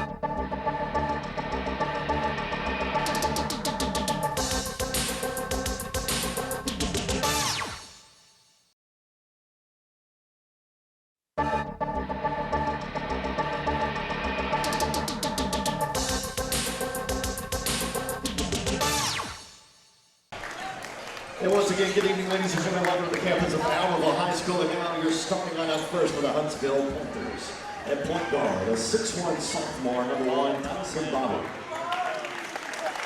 And once again, good evening, ladies and gentlemen. Welcome to the campus of Albertville High School. And now your starting lineup first for the Huntsville Panthers. At point guard, a 6'1 sophomore, number 1, Tyson Bobby.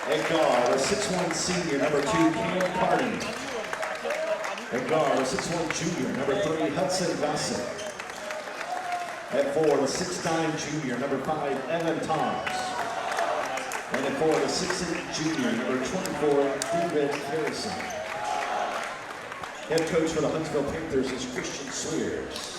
At guard, a 6'1 senior, number 2, Cam Cardin. At guard, a 6'1 junior, number 3, Hudson Gossett. At 4, a 6'9 junior, number 5, Evan Toms. And at 4, a 6'8 junior, number 24, David Harrison. Head coach for the Huntsville Panthers is Christian Swears.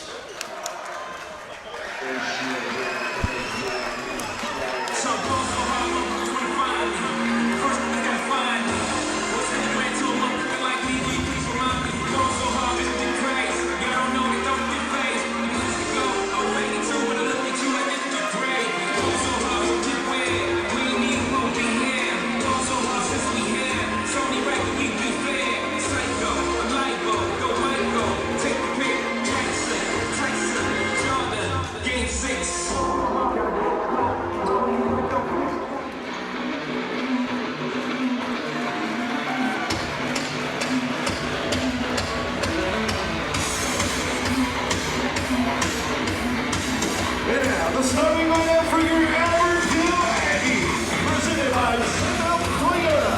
The starting lineup for your Albertville Aggies, presented by South Toyota.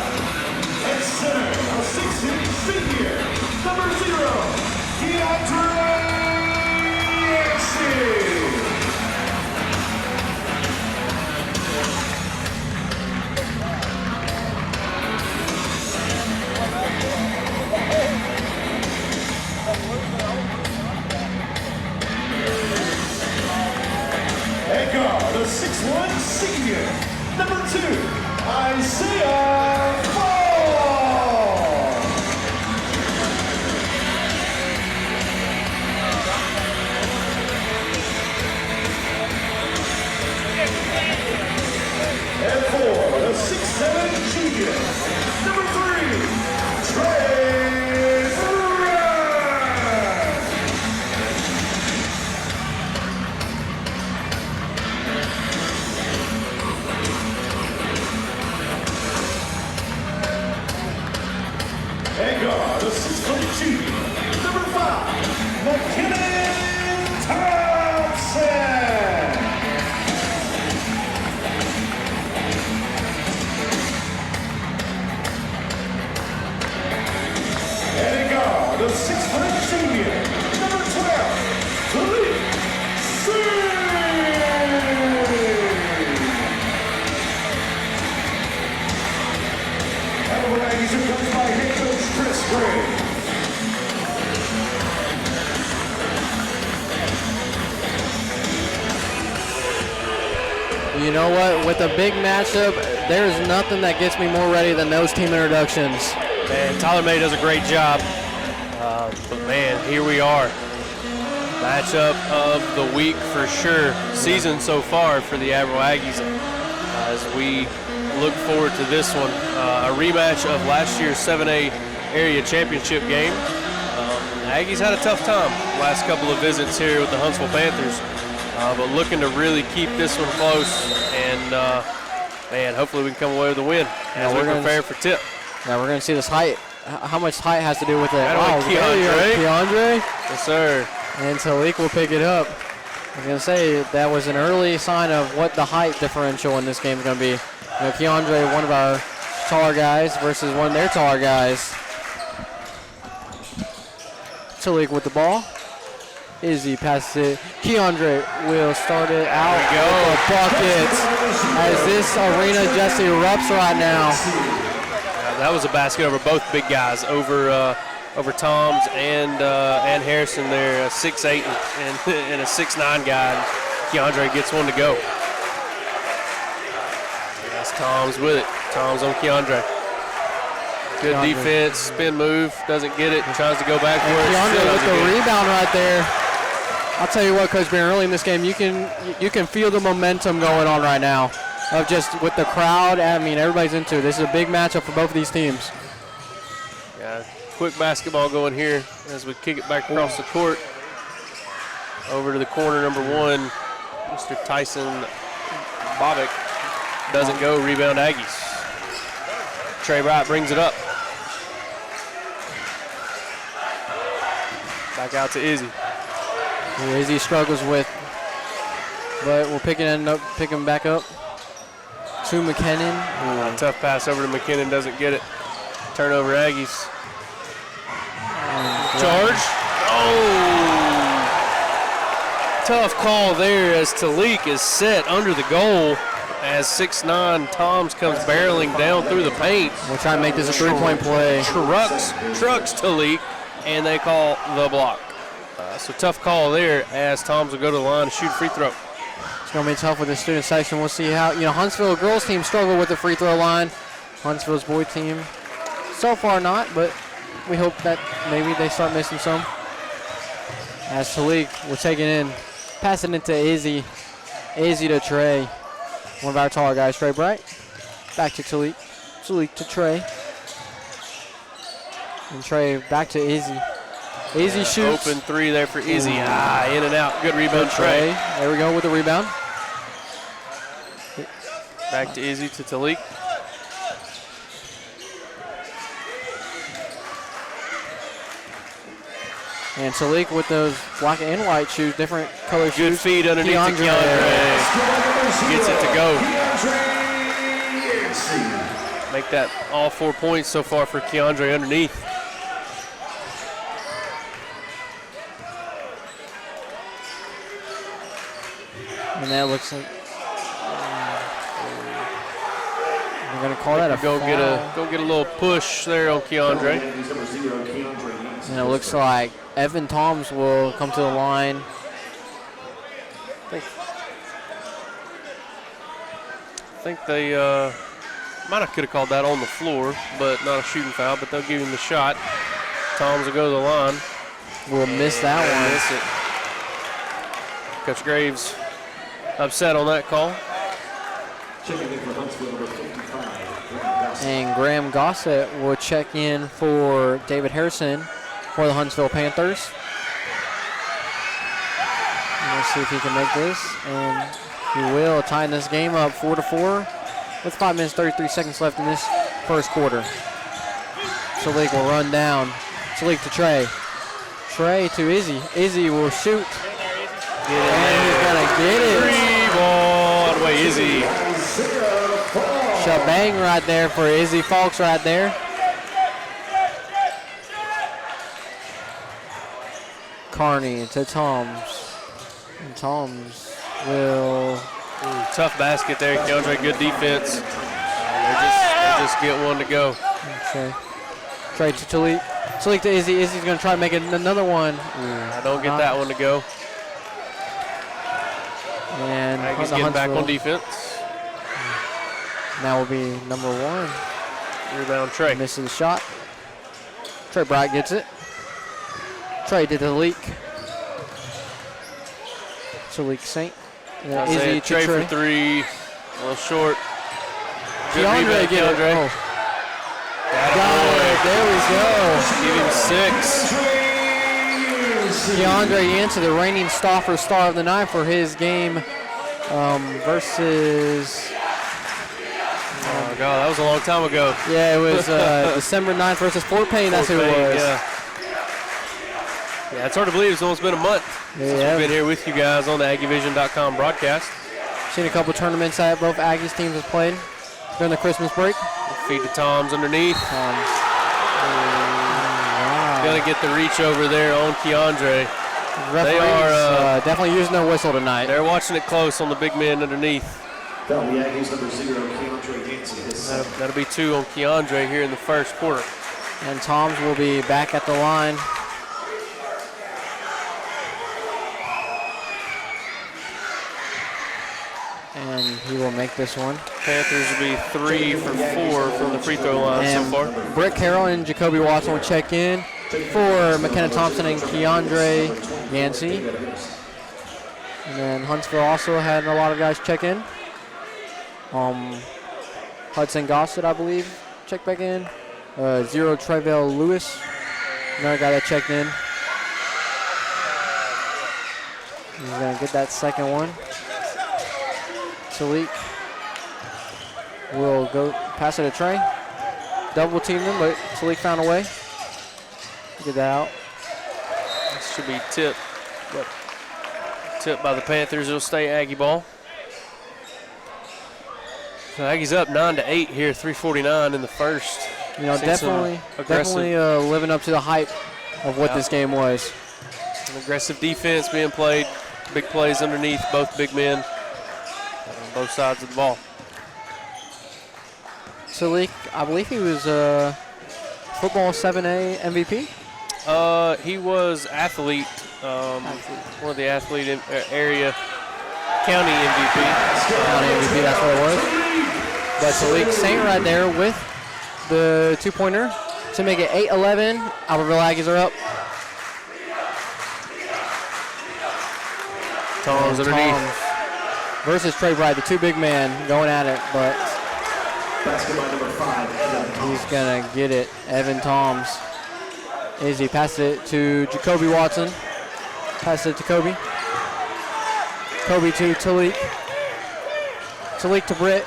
At center, a 6'6" senior, number 0, Keandre Yancey. At guard, a 6'1 senior, number 2, Isaiah Fall. At 4, a 6'7 junior, number 3, Trey Brown. And guard, a 6'4 junior, number 5, McKinnon Thompson. And a guard, a 6'4 junior, number 12, Khalid Singh. Albertville Aggies are coached by head coach Chris Gray. You know what? With a big matchup, there's nothing that gets me more ready than those team introductions. Man, Tyler May does a great job. But man, here we are. Matchup of the week for sure. Season so far for the Albertville Aggies as we look forward to this one. A rematch of last year's 7A area championship game. The Aggies had a tough time last couple of visits here with the Huntsville Panthers, but looking to really keep this one close and man, hopefully we can come away with a win as we prepare for tip. Now we're going to see this height, how much height has to do with it. Wow, Keandre. Yes, sir. And Talik will pick it up. I was going to say that was an early sign of what the height differential in this game is going to be. You know, Keandre, one of our taller guys versus one of their taller guys. Talik with the ball. Izzy passes it. Keandre will start it out with a bucket as this arena just erupts right now. That was a basket over both big guys, over Toms and Harrison there, a 6'8" and a 6'9" guy. And Keandre gets one to go. That's Toms with it. Toms on Keandre. Good defense, spin move, doesn't get it, tries to go back for it. Keandre with the rebound right there. I'll tell you what, Coach Barron, early in this game, you can feel the momentum going on right now of just with the crowd. I mean, everybody's into it. This is a big matchup for both of these teams. Yeah, quick basketball going here as we kick it back across the court. Over to the corner, number 1, Mr. Tyson Bobick. Doesn't go, rebound Aggies. Trey Bright brings it up. Back out to Izzy. Izzy struggles with, but we'll pick him back up to McKinnon. Tough pass over to McKinnon, doesn't get it. Turnover Aggies. Charge. Oh! Tough call there as Talik is set under the goal as 6'9" Toms comes barreling down through the paint. We'll try and make this a three-point play. Trucks Talik, and they call the block. So tough call there as Toms will go to the line to shoot a free throw. It's going to be tough with the student section. We'll see how, Huntsville girls team struggle with the free throw line. Huntsville's boy team, so far not, but we hope that maybe they start missing some. As Talik will take it in, passing it to Izzy. Izzy to Trey. One of our taller guys, Trey Bright. Back to Talik. Talik to Trey. And Trey back to Izzy. Izzy shoots. Open 3 there for Izzy. In and out. Good rebound, Trey. There we go with the rebound. Back to Izzy to Talik. And Talik with those black and white shoes, different color shoes. Good feed underneath to Keandre. Gets it to go. Make that all 4 points so far for Keandre underneath. And that looks like we're going to call that a go get a little push there on Keandre. And it looks like Evan Toms will come to the line. I think they might have could have called that on the floor, but not a shooting foul, but they'll give him the shot. Toms will go to the line. We'll miss that one. Miss it. Coach Graves upset on that call. And Graham Gossett will check in for David Harrison for the Huntsville Panthers. Let's see if he can make this, and he will, tying this game up 4-4 with 5 minutes 33 seconds left in this first quarter. Talik will run down. Talik to Trey. Trey to Izzy. Izzy will shoot. And he's gonna get it. 3-ball all the way, Izzy. Shebang right there for Izzy Falks right there. Carney to Toms. And Toms will... Tough basket there, Keandre. Good defense. They just get one to go. Okay. Trey to Talik. Talik to Izzy. Izzy's going to try to make it another one. I don't get that one to go. And Aggies getting back on defense. That will be number 1. Rebound Trey. Misses the shot. Trey Bright gets it. Trey to Talik. Talik Saint. Izzy Trey for 3. A little short. Good Keandre rebound, get it. Keandre. Oh. Got it. There we go. 6. Keandre Yancey, the reigning Stauffer Star of the Night for his game versus... Oh, God, that was a long time ago. Yeah, it was December 9th versus Fort Payne. That's who it was. Yeah, it's hard to believe it's almost been a month since we've been here with you guys on the AggieVision.com broadcast. Seen a couple tournaments that both Aggies teams have played during the Christmas break. Feed to Toms underneath. Wow. Gonna get the reach over there on Keandre. They are definitely using their whistle tonight. They're watching it close on the big man underneath. That'll be Aggies number 0, Keandre Yancey. That'll be 2 on Keandre here in the first quarter. And Toms will be back at the line. And he will make this one. Panthers will be 3 for 4 from the free throw line and so far. Britt Carroll and Jacoby Watson will check in for McKenna Thompson and Keandre Yancey. And then Huntsville also had a lot of guys check in. Hudson Gossett, I believe, checked back in. Zero Trevell Lewis, another guy that checked in. He's going to get that second one. Talik will go pass it to Trey. Double team them, but Talik found a way to get that out. This should be tipped, but tipped by the Panthers. It'll stay Aggie ball. So Aggie's up 9-8 here, 3:49 in the first. You know, definitely living up to the hype of what this game was. An aggressive defense being played, big plays underneath both big men on both sides of the ball. Talik, I believe he was football 7A MVP. He was athlete, one of the athlete area county MVP. County MVP, that's what it was. But Talik Saint right there with the two-pointer to make it 8-11. Albertville Aggies are up. Toms underneath. Versus Trey Bright, the two big men going at it, but Basketball number 5, Evan Toms. he's going to get it. Evan Toms. Izzy passed it to Jacoby Watson. Passed it to Kobe. Kobe to Talik. Talik to Britt.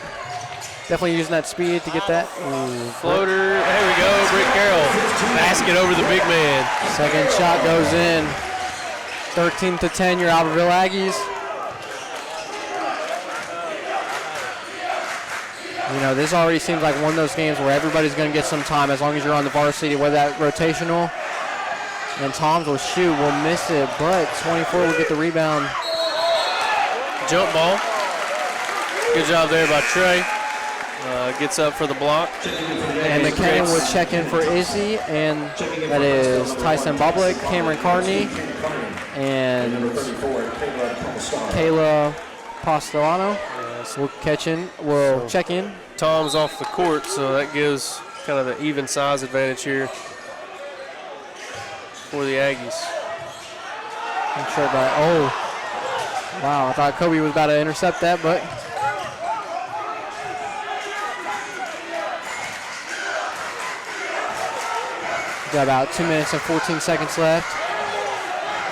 Definitely using that speed to get that. Ooh, Floater, there we go, Britt Carroll. Basket over the big man. second shot goes in. 13-10, your Albertville Aggies. You know, this already seems like one of those games where everybody's going to get some time as long as you're on the varsity, whether that rotational. And Toms will shoot, will miss it, but 24 will get the rebound. Jump ball. Good job there by Trey. Gets up for the block. And McKinnon will check in for Izzy, and that is Tyson Boblik, Cameron Carney, and Kayla Postolano will check in. Tom's off the court, so that gives kind of an even size advantage here for the Aggies. I'm sure about, oh, wow, I thought Kobe was about to intercept that, but got about 2 minutes and 14 seconds left.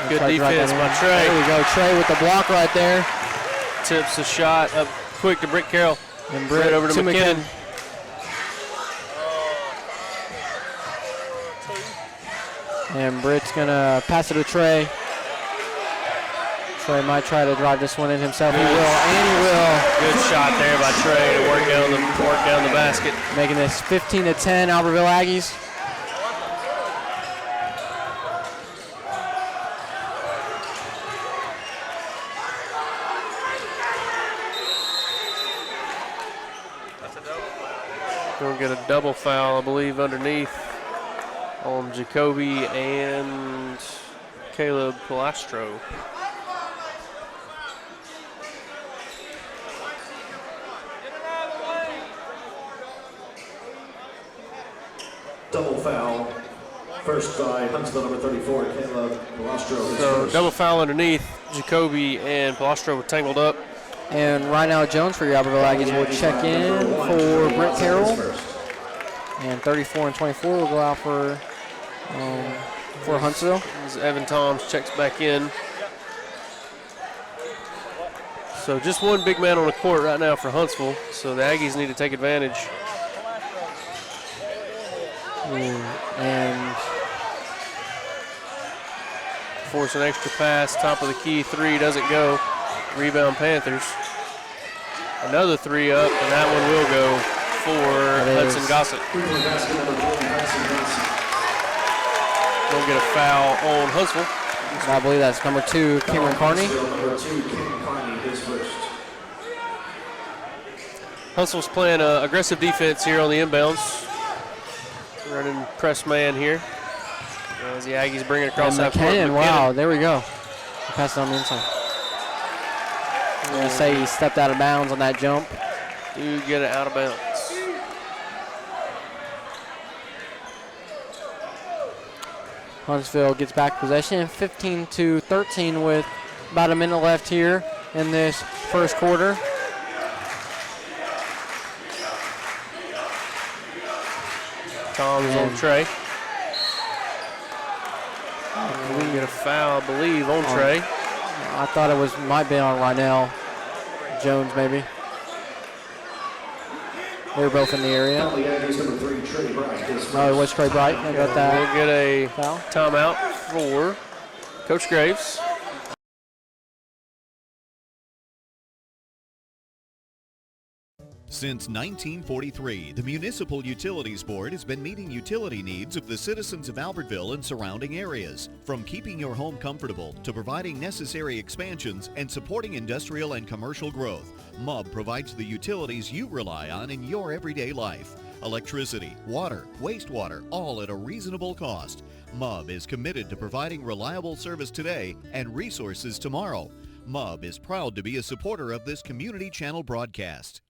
Good defense by Trey. There we go, Trey with the block right there. Tips the shot up quick to Britt Carroll. And Britt over to McKinnon. And Britt's gonna pass it to Trey. Trey might try to drive this one in himself. He will, and he will. Good shot there by Trey to work down the basket. Making this 15-10, Albertville Aggies. Gonna get a double foul, I believe, underneath on Jacoby and Caleb Pilastro. Double foul. First by Huntsville, number 34, Caleb Pilastro. So double foul underneath. Jacoby and Pilastro were tangled up. And Ryan Jones for your Albertville Aggies will check in for Britt Carroll. And 34 and 24 will go out for Huntsville. As Evan Toms checks back in. So just one big man on the court right now for Huntsville. So the Aggies need to take advantage. And force an extra pass, top of the key, three doesn't go. Rebound Panthers. Another three up, and that one will go for Hudson Gossett. Don't get a foul on Huntsville. I believe that's number 2, Cameron Carney. Huntsville's playing aggressive defense here on the inbounds. Running press man here. As the Aggies bring it across that court. McKinnon, wow, there we go. Pass it on the inside. I'm going to say he stepped out of bounds on that jump. Do get it out of bounds. Huntsville gets back possession, 15-13 with About a minute left here in this first quarter. Tom's on Trey. We can get a foul, I believe, on Trey. I thought it might be on Rynell Jones, maybe. They were both in the area. Oh, it was Trey Bright. I got that. We'll get a foul. Timeout for Coach Graves. Since 1943, the Municipal Utilities Board has been meeting utility needs of the citizens of Albertville and surrounding areas. From keeping your home comfortable to providing necessary expansions and supporting industrial and commercial growth, MUB provides the utilities you rely on in your everyday life. Electricity, water, wastewater, all at a reasonable cost. MUB is committed to providing reliable service today and resources tomorrow. MUB is proud to be a supporter of this community channel broadcast.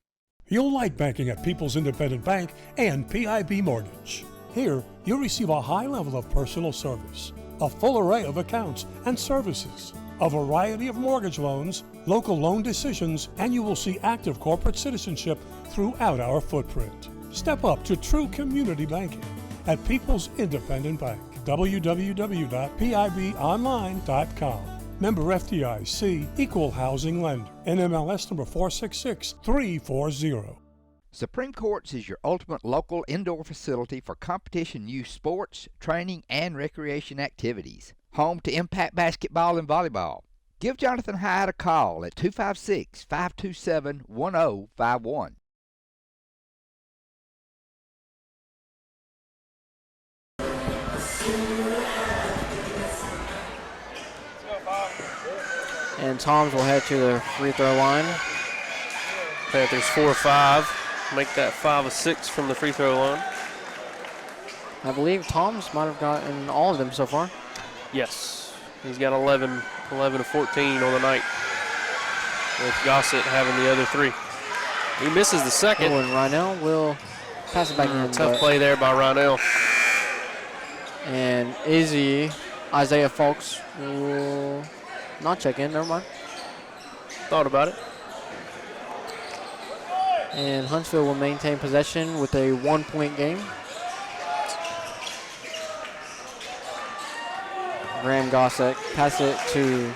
You'll like banking at People's Independent Bank and PIB Mortgage. Here, you'll receive a high level of personal service, a full array of accounts and services, a variety of mortgage loans, local loan decisions, and you will see active corporate citizenship throughout our footprint. Step up to true community banking at People's Independent Bank. www.pibonline.com. Member FDIC, Equal Housing Lender. NMLS number 466340. Supreme Courts is your ultimate local indoor facility for competition youth sports, training, and recreation activities. Home to Impact Basketball and Volleyball. Give Jonathan Hyde a call at 256-527-1051. And Toms will head to the free throw line. Panthers 4 or 5. Make that 5 of 6 from the free throw line. I believe Toms might have gotten all of them so far. Yes. He's got 11 of 14 on the night, with Gossett having the other 3. He misses the second. Oh, and Rynell will pass it back in. Tough play there by Rynell. And Isaiah Folks will not check in. Never mind. Thought about it. And Huntsville will maintain possession with a 1-point game. Graham Gossett pass it to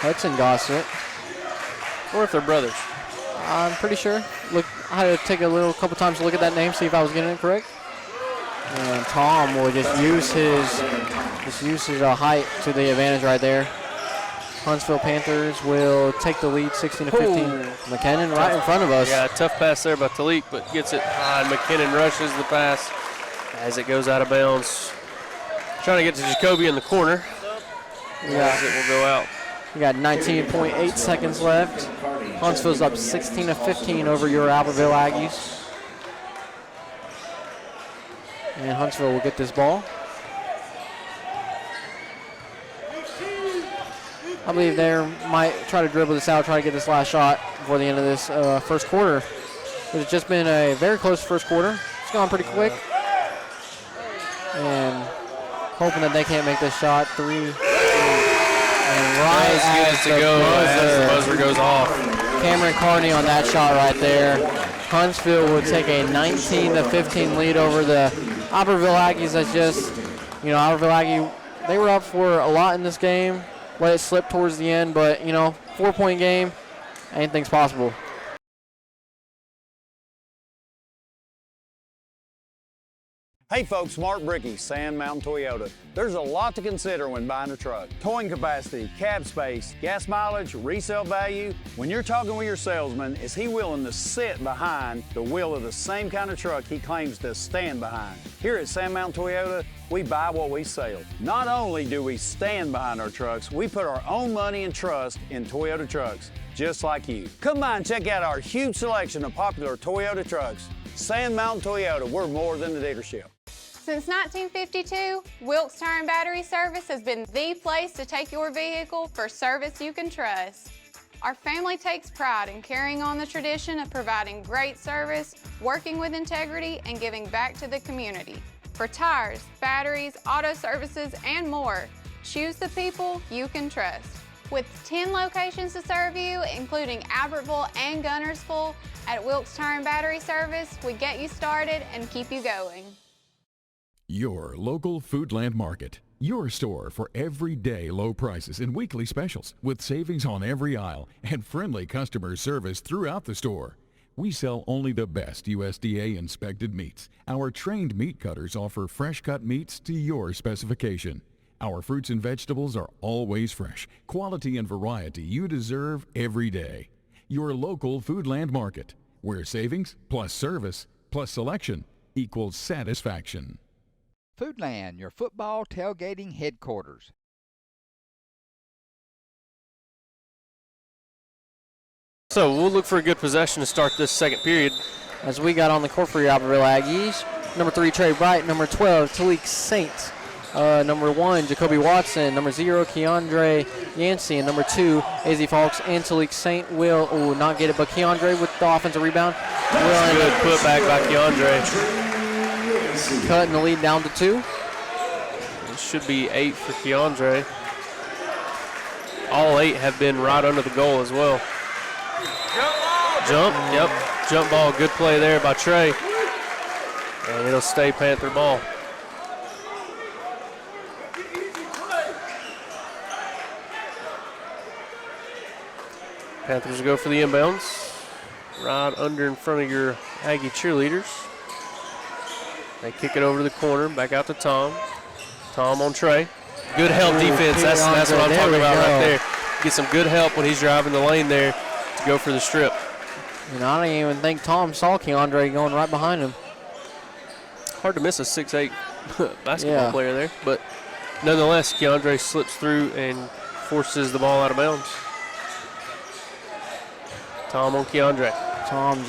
Hudson Gossett. Or if they're brothers. I'm pretty sure. Look, I had to take a couple times to look at that name, see if I was getting it correct. And Tom will just use his height to the advantage right there. Huntsville Panthers will take the lead 16-15. McKinnon right in front of us. Yeah, tough pass there by Talik, but gets it high. McKinnon rushes the pass as it goes out of bounds. Trying to get to Jacoby in the corner. It will go out. We got 19.8 seconds left. Huntsville's up 16-15 over your Albertville Aggies. And Huntsville will get this ball. I believe they might try to dribble this out, try to get this last shot before the end of this first quarter. It's just been a very close first quarter. It's gone pretty quick. And hoping that they can't make this shot. 3. And right as to go as the buzzer goes off. Cameron Carney on that shot right there. Huntsville would take a 19-15 lead over the Albertville Aggies. That's just, Albertville Aggie, they were up for a lot in this game. Let it slip towards the end, but, 4-point game, anything's possible. Hey folks, Mark Brickey, Sand Mountain Toyota. There's a lot to consider when buying a truck. Towing capacity, cab space, gas mileage, resale value. When you're talking with your salesman, is he willing to sit behind the wheel of the same kind of truck he claims to stand behind? Here at Sand Mountain Toyota, we buy what we sell. Not only do we stand behind our trucks, we put our own money and trust in Toyota trucks, just like you. Come by and check out our huge selection of popular Toyota trucks. Sand Mountain Toyota, we're more than a dealership. Since 1952, Wilkes Tire and Battery Service has been the place to take your vehicle for service you can trust. Our family takes pride in carrying on the tradition of providing great service, working with integrity, and giving back to the community. For tires, batteries, auto services, and more, Choose the people you can trust. With 10 locations to serve you, including Albertville and Gunnersville, at Wilkes Tire and Battery Service, we get you started and keep you going. Your local Foodland Market. Your store for everyday low prices and weekly specials with savings on every aisle and friendly customer service throughout the store. We sell only the best USDA inspected meats. Our trained meat cutters offer fresh cut meats to your specification. Our fruits and vegetables are always fresh, quality and variety you deserve every day. Your local Foodland Market, where savings plus service plus selection equals satisfaction. Foodland, your football tailgating headquarters. So we'll look for a good possession to start this second period. As we got on the court for your Albertville Aggies, number 3, Trey Bright, number 12, Talik Saint, number 1, Jacoby Watson, number 0, Keandre Yancey, and number 2, Izzy Falks and Talik Saint will not get it, but Keandre with the offensive rebound. Good putback by Keandre. Cutting the lead down to 2. It should be 8 for Keandre. All 8 have been right under the goal as well. Jump, yep, jump ball, good play there by Trey. And it'll stay Panther ball. Panthers go for the inbounds. Right under in front of your Aggie cheerleaders. They kick it over to the corner, back out to Tom. Tom on Trey. Good help defense, that's what I'm talking about right there. Get some good help when he's driving the lane there to go for the strip. And I don't even think Tom saw Keandre going right behind him. Hard to miss a 6'8" basketball player there, but nonetheless, Keandre slips through and forces the ball out of bounds. Tom on Keandre. Tom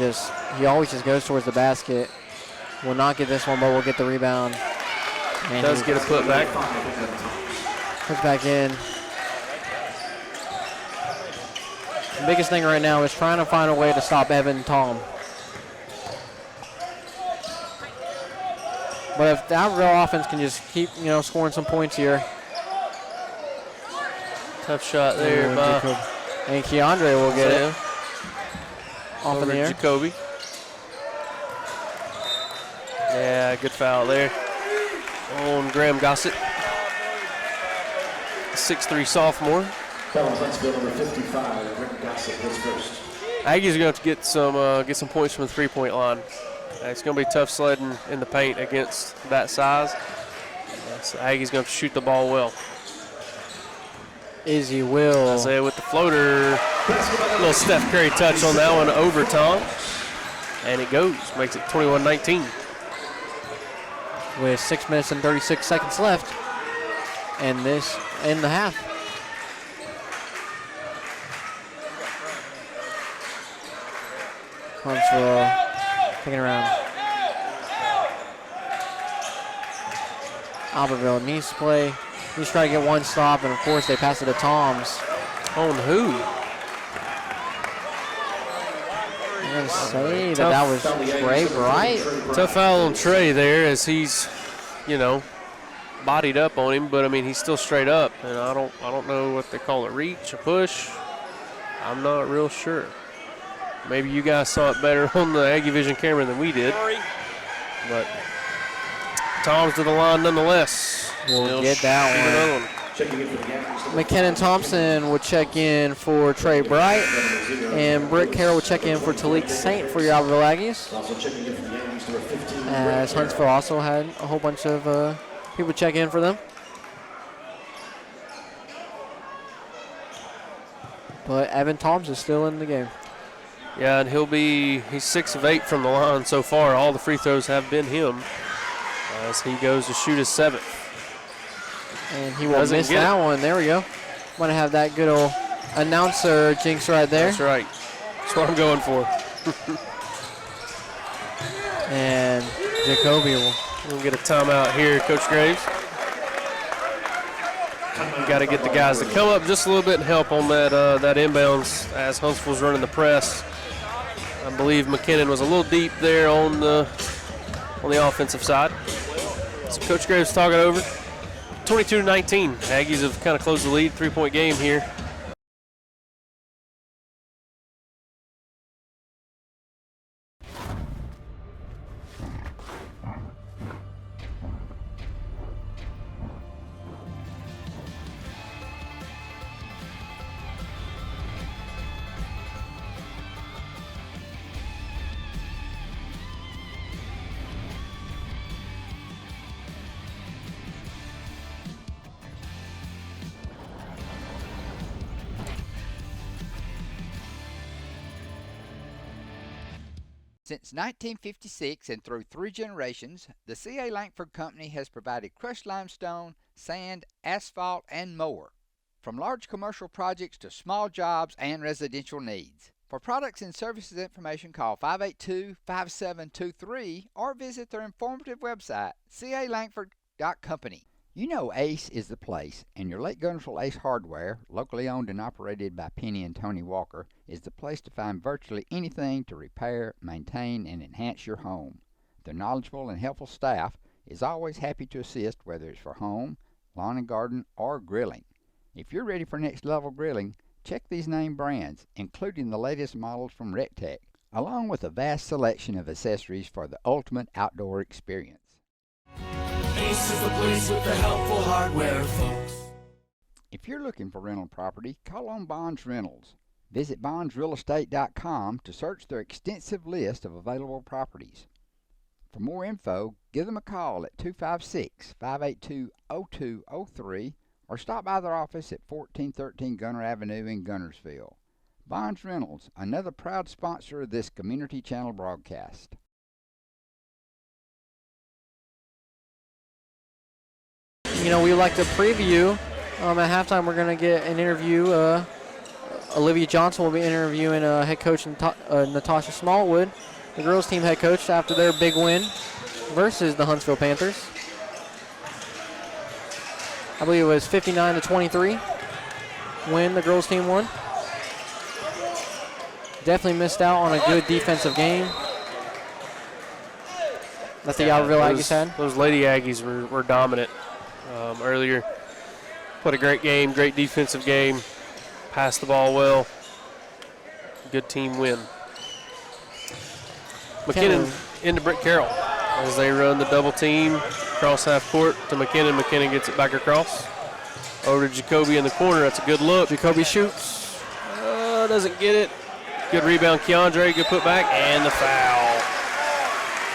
he always just goes towards the basket. Will not get this one, but will get the rebound. And does get a putback. Puts back in. The biggest thing right now is trying to find a way to stop Evan and Tom. But if the Albertville offense can just keep, scoring some points here. Tough shot there by and Keandre will get it. Off in the air. Jacoby. Yeah, good foul there on Graham Gossett. 6'3" sophomore. Huntsville, number 55, Graham Gossett was first. Aggies are going to have to get some points from the three-point line. It's going to be tough sledding in the paint against that size. So Aggies going to have to shoot the ball well. Izzy will. Isaiah with the floater. Little Steph Curry touch on that one over Tom. And it goes. Makes it 21-19. With 6 minutes and 36 seconds left. And this in the half. Huntsville taking around. Albertville needs to play. He's trying to get one stop, and of course they pass it to Toms. On who? I'm going to say that was Trey Bright. Tough foul on Trey there as he's, bodied up on him, but I mean he's still straight up, and I don't know what they call it, reach, a push. I'm not real sure. Maybe you guys saw it better on the Aggie Vision camera than we did. But Tom's to the line nonetheless. We'll get that one. McKinnon Thompson will check in for Trey Bright, and Britt Carroll will check in for Talik Saint for your Albertville Aggies. As Huntsville also had a whole bunch of people check in for them. But Evan Toms is still in the game. Yeah, and he's 6 of 8 from the line so far. All the free throws have been him as he goes to shoot his 7th. And he will miss that one. There we go. Want to have that good old announcer jinx right there. That's right. That's what I'm going for. And Jacoby will get a timeout here, Coach Graves. You got to get the guys to come up just a little bit and help on that inbounds as Huntsville's running the press. I believe McKinnon was a little deep there on the offensive side. So Coach Graves talking over. 22-19. Aggies have kind of closed the lead, 3-point game here. Since 1956 and through 3 generations, the C.A. Langford Company has provided crushed limestone, sand, asphalt, and more, from large commercial projects to small jobs and residential needs. For products and services information, call 582-5723 or visit their informative website, calangford.company. You know Ace is the place, and your Lake Gunnersville Ace Hardware, locally owned and operated by Penny and Tony Walker, is the place to find virtually anything to repair, maintain, and enhance your home. Their knowledgeable and helpful staff is always happy to assist, whether it's for home, lawn and garden, or grilling. If you're ready for next level grilling, check these name brands, including the latest models from RecTech, along with a vast selection of accessories for the ultimate outdoor experience. Ace is the place with the helpful hardware, folks. If you're looking for rental property, call on Bonds Rentals. Visit bondsrealestate.com to search their extensive list of available properties. For more info, give them a call at 256-582-0203 or stop by their office at 1413 Gunner Avenue in Gunnersville. Bonds Rentals, another proud sponsor of this Community Channel broadcast. You know, we like to preview. At halftime, we're going to get an interview. Olivia Johnson will be interviewing head coach Natasha Smallwood, the girls' team head coach, after their big win versus the Huntsville Panthers. I believe it was 59-23 when the girls' team won. Definitely missed out on a good defensive game that the Albertville Aggies had. Those Lady Aggies were dominant earlier. Played a great game, great defensive game, passed the ball well. Good team win. McKinnon into Britt Carroll as they run the double team across half court to McKinnon. McKinnon gets it back across. Over to Jacoby in the corner. That's a good look. Jacoby shoots. Doesn't get it. Good rebound, Keandre. Good putback. And the foul.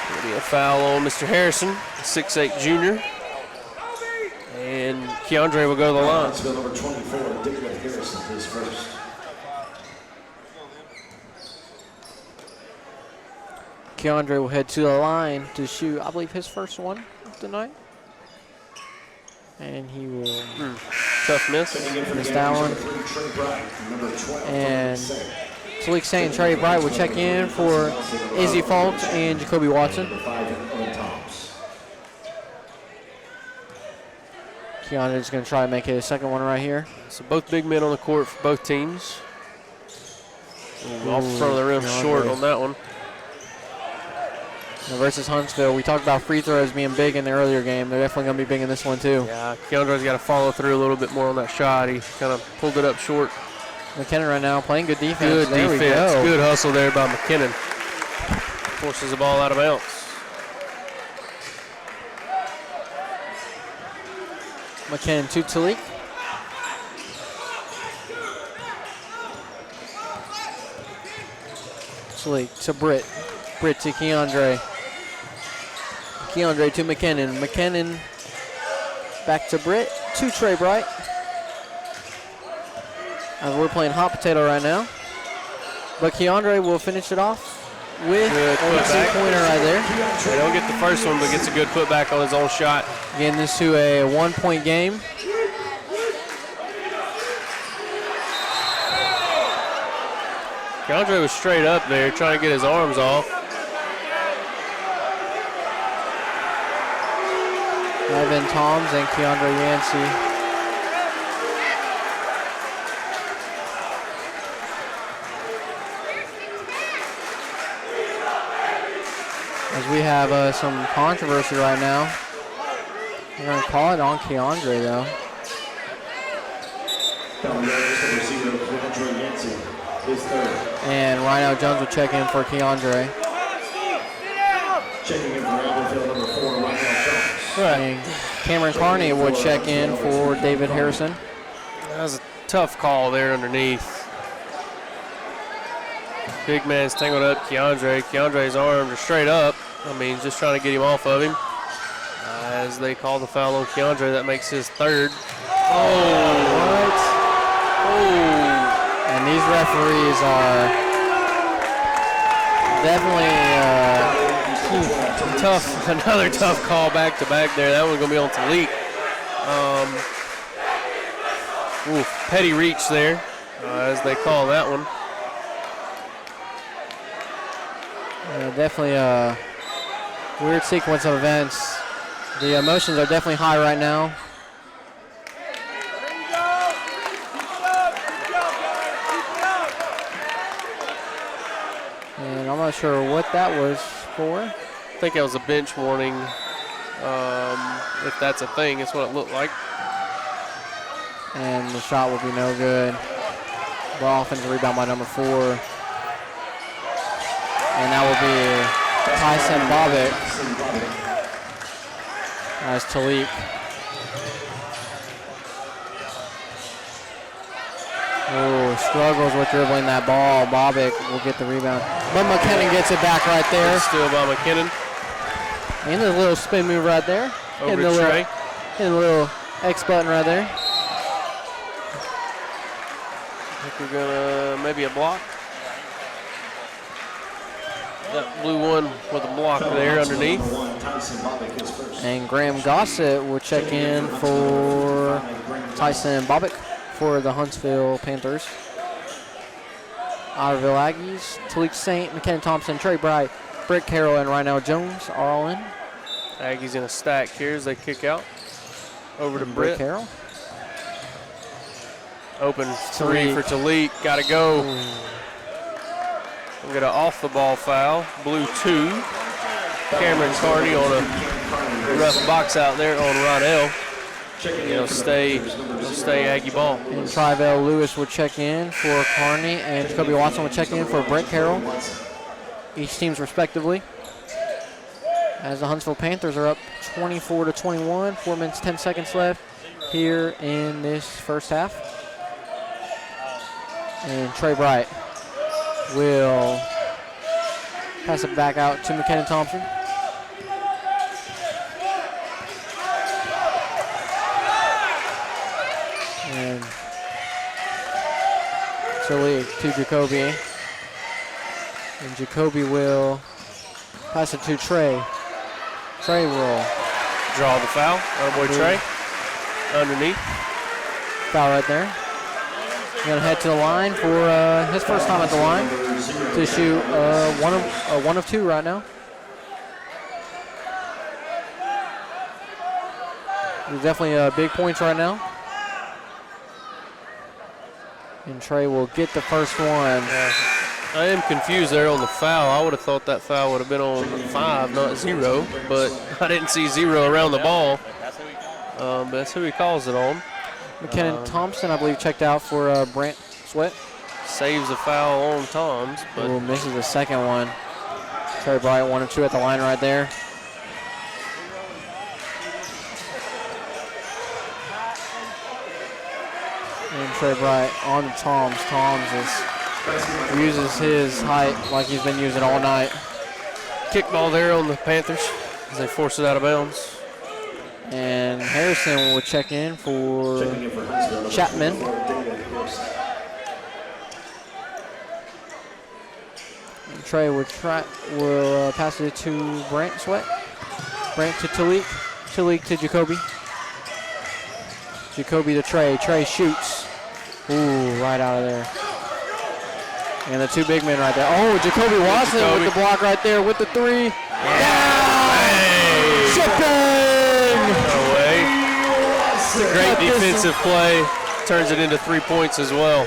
Going to be a foul on Mr. Harrison, 6'8 junior. And Keandre will go to the line. Let's go number 24, Dick Harrison, his first. Keandre will head to the line to shoot, I believe, his first one of the night. And he will tough miss. Miss that one. And Talik St. and Trey Bright will check in for Izzy Fault and Jacoby Watson. Keandre's going to try to make it a second one right here. So both big men on the court for both teams. Off the front of the rim, short on that one. Now versus Huntsville, we talked about free throws being big in the earlier game. They're definitely going to be big in this one too. Yeah, Keandre's got to follow through a little bit more on that shot. He kind of pulled it up short. McKinnon right now playing good defense. Good there defense. We go. Good hustle there by McKinnon. Forces the ball out of bounds. McKinnon to Talik. Talik to Britt. Britt to Keandre. Keandre to McKinnon. McKinnon back to Britt. To Trey Bright. We're playing hot potato right now. But Keandre will finish it off with a two-pointer right there. They don't get the first one, but gets a good putback on his own shot. Getting this to a one-point game. Keandre was straight up there trying to get his arms off. Evan Toms and Keandre Yancey. As we have some controversy right now. They're going to call it on Keandre, though. And Rhino Jones will check in for Keandre. Checking in for Albertville, number 4, Rhino Jones. And Cameron Carney will check in for David Harrison. That was a tough call there underneath. Big man's tangled up Keandre. Keandre's arms are straight up. I mean, just trying to get him off of him. As they call the foul on Keandre, that makes his third. Oh, what? Oh. And these referees are definitely tough. Another tough call back to back there. That one's going to be on Talik. Petty reach there, as they call that one. Definitely a weird sequence of events. The emotions are definitely high right now. And I'm not sure what that was for. I think that was a bench warning. If that's a thing, it's what it looked like. And the shot will be no good. Ball offensive rebound by number 4. And that will be Tyson Bobick. As Talik. Oh, struggles with dribbling that ball. Bobick will get the rebound. But McKinnon gets it back right there. Still by McKinnon. And a little spin move right there. Over to Trey. Hitting a little X button right there. I think we're gonna maybe a block. That blue one with a block there underneath. And Graham Gossett will check in for Tyson Bobick for the Huntsville Panthers. Albertville Aggies, Talik Saint, McKenna Thompson, Trey Bright, Britt Carroll, and Rhino Jones are all in. Aggies in a stack here as they kick out. Over to Britt Carroll. Open three for Talik. Got to go. We'll get an off the ball foul. Blue 2. Cameron Carney on a rough box out there on Ronell. It'll stay Aggie ball. And Trivell Lewis will check in for Carney, and Jacoby Watson will check in for Brett Carroll. Each team's respectively. As the Huntsville Panthers are up 24-21, 4 minutes, 10 seconds left here in this first half. And Trey Bright will pass it back out to McKenna Thompson. And Talik to Jacoby. And Jacoby will pass it to Trey. Trey will draw the foul. Our boy Trey underneath. Foul right there. Going to head to the line for his first time at the line to shoot one of 2 right now. There's definitely big points right now. And Trey will get the first one. Yeah. I am confused there on the foul. I would have thought that foul would have been on 5, not 0, but I didn't see 0 around the ball. But that's who he calls it on. McKinnon Thompson, I believe, checked out for Brant Sweat. Saves the foul on Toms, but misses the second one. Trey Bryant 1 of 2 at the line right there. And Trey Bryant on to Toms. Toms uses his height like he's been using all night. Kickball there on the Panthers as they force it out of bounds. And Harrison will check in for Chapman. And Trey will pass it to Brant Sweat. Brant to Talik. Talik to Jacoby. Jacoby to Trey. Trey shoots. Ooh, right out of there. And the 2 big men right there. Oh, Jacoby Watson with the block right there with the 3. Hey. Shipping! No way. Great defensive play. Turns it into 3 points as well.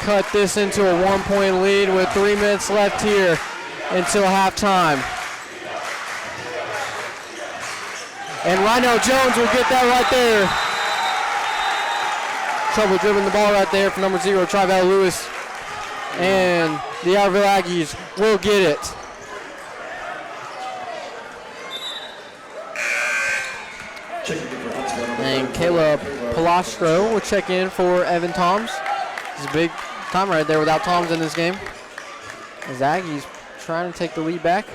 Cut this into a 1-point lead with 3 minutes left here until halftime. And Rhino Jones will get that right there. Trouble dribbling the ball right there for number 0, Trival Lewis. And the Albertville Aggies will get it. And Caleb Palastro will check in for Evan Toms. It's a big time right there without Toms in this game. As Aggies trying to take the lead back.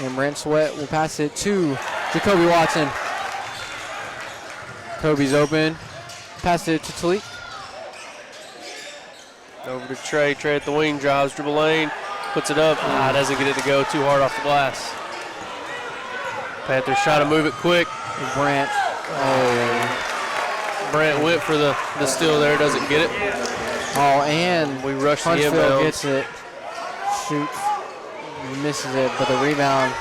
And Brant Sweat will pass it to Jacoby Watson. Kobe's open. Pass it to Talik. Over to Trey. Trey at the wing, drives, dribble lane, puts it up. Doesn't get it to go. Too hard off the glass. Panthers try to move it quick. Brant. Brant went for the steal there. Doesn't get it. Oh, and we rush the Huntsville inbound. Gets it. Shoots. Misses it, but the rebound.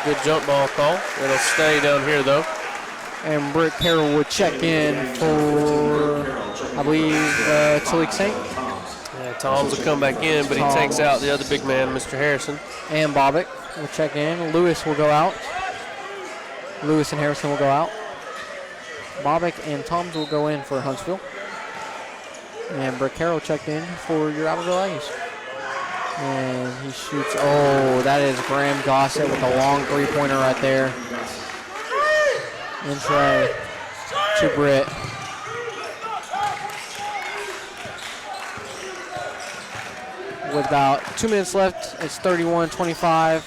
Good jump ball call. It'll stay down here, though. And Britt Carroll would check in for, I believe, Talik Saint. Yeah, Toms will come back in, but he takes out the other big man, Mr. Harrison. And Bobick will check in. Lewis will go out. Lewis and Harrison will go out. Bobick and Toms will go in for Huntsville. And Britt Carroll checked in for your Albertville Aggies. And he shoots. Oh, that is Graham Gossett with a long three-pointer right there. And Trey to Britt. With about 2 minutes left, it's 31-25.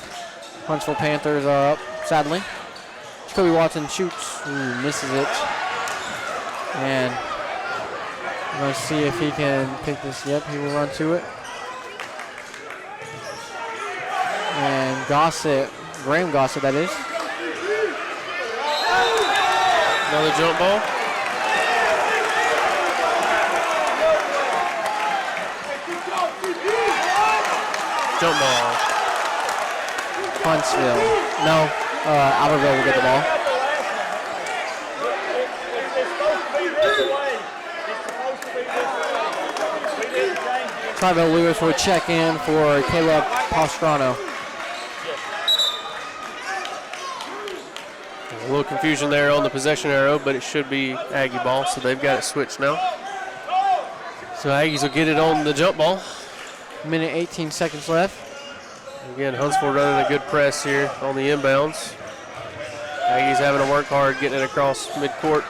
Huntsville Panthers are up, sadly. Jacoby Watson shoots, misses it. And I'm going to see if he can pick this. Yep, he will run to it. And Gossett, Graham Gossett, that is. Another jump ball. Jump ball. Huntsville. No, Albertville will get the ball. Trival Lewis will check in for Caleb Pastrano. A little confusion there on the possession arrow, but it should be Aggie ball, so they've got it switched now. So Aggies will get it on the jump ball. Minute 18 seconds left. Again, Huntsville running a good press here on the inbounds. Aggies having to work hard getting it across midcourt.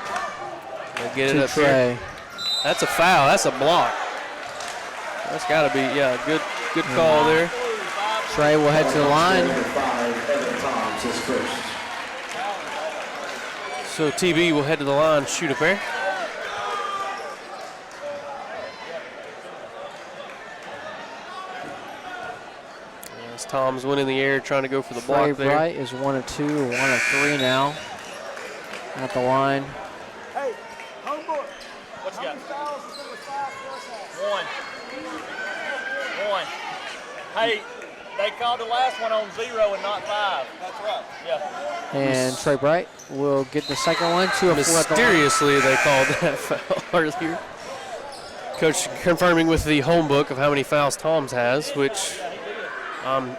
They get it up here. That's a foul. That's a block. That's got to be, yeah, good call there. Trey will head to the line. So TB will head to the line, shoot a pair. As Tom's winning the air, trying to go for the block Trey there. Bright is 1 of 2, 1 of 3 now at the line. Hey, homeboy. What you got? One. Hey, they called the last one on 0 and not 5. That's right. Yeah. And Trey Bright will get the second one. 2 of 4 at the line. Mysteriously, they called that foul earlier. Coach confirming with the home book of how many fouls Tom's has, which I'm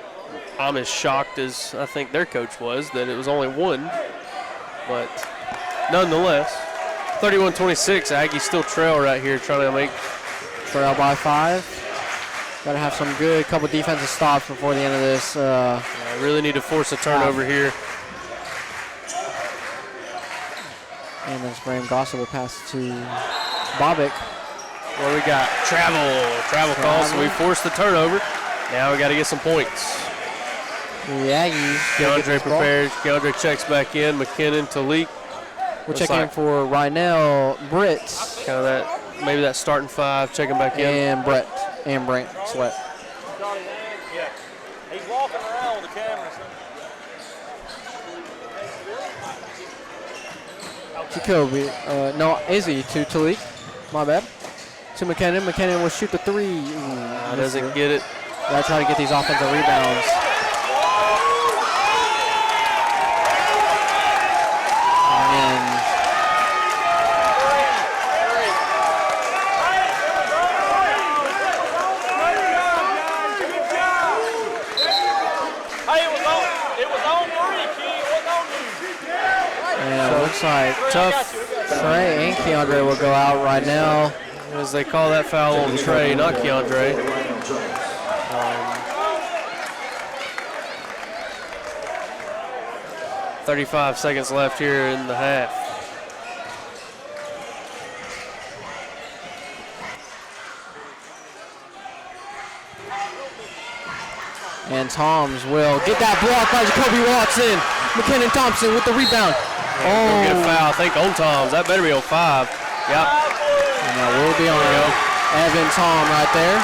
as shocked as I think their coach was that it was only 1. But nonetheless, 31-26, Aggies still trail right here, trying to make. Trail by 5. Got to have some good couple defensive stops before the end of this. Really need to force a turnover here. And then Graham Gossett will pass to Bobick. What do we got? Travel call, so we force the turnover. Now we got to get some points. The Aggies. Keandre prepares. Keandre checks back in. McKinnon, Talik. We're checking in for Rynell, Britt. Kind of that, maybe that starting 5, checking back in. And Brett. And Brant Sweat. Yeah. He's walking around with the cameras. Jacoby. No, Izzy to Talik. My bad. To McKinnon. McKinnon will shoot the 3. Doesn't get it. Gotta try to get these offensive rebounds. And Hey, it was looks like Trey and Keandre will go out right now. As they call that foul on Trey, not Keandre. 35 seconds left here in the half. And Toms will get that block by Jacoby Watson. McKinnon Thompson with the rebound. Get a foul, I think, on Toms. That better be on 5. Yep. And that will be on Evan Tom right there.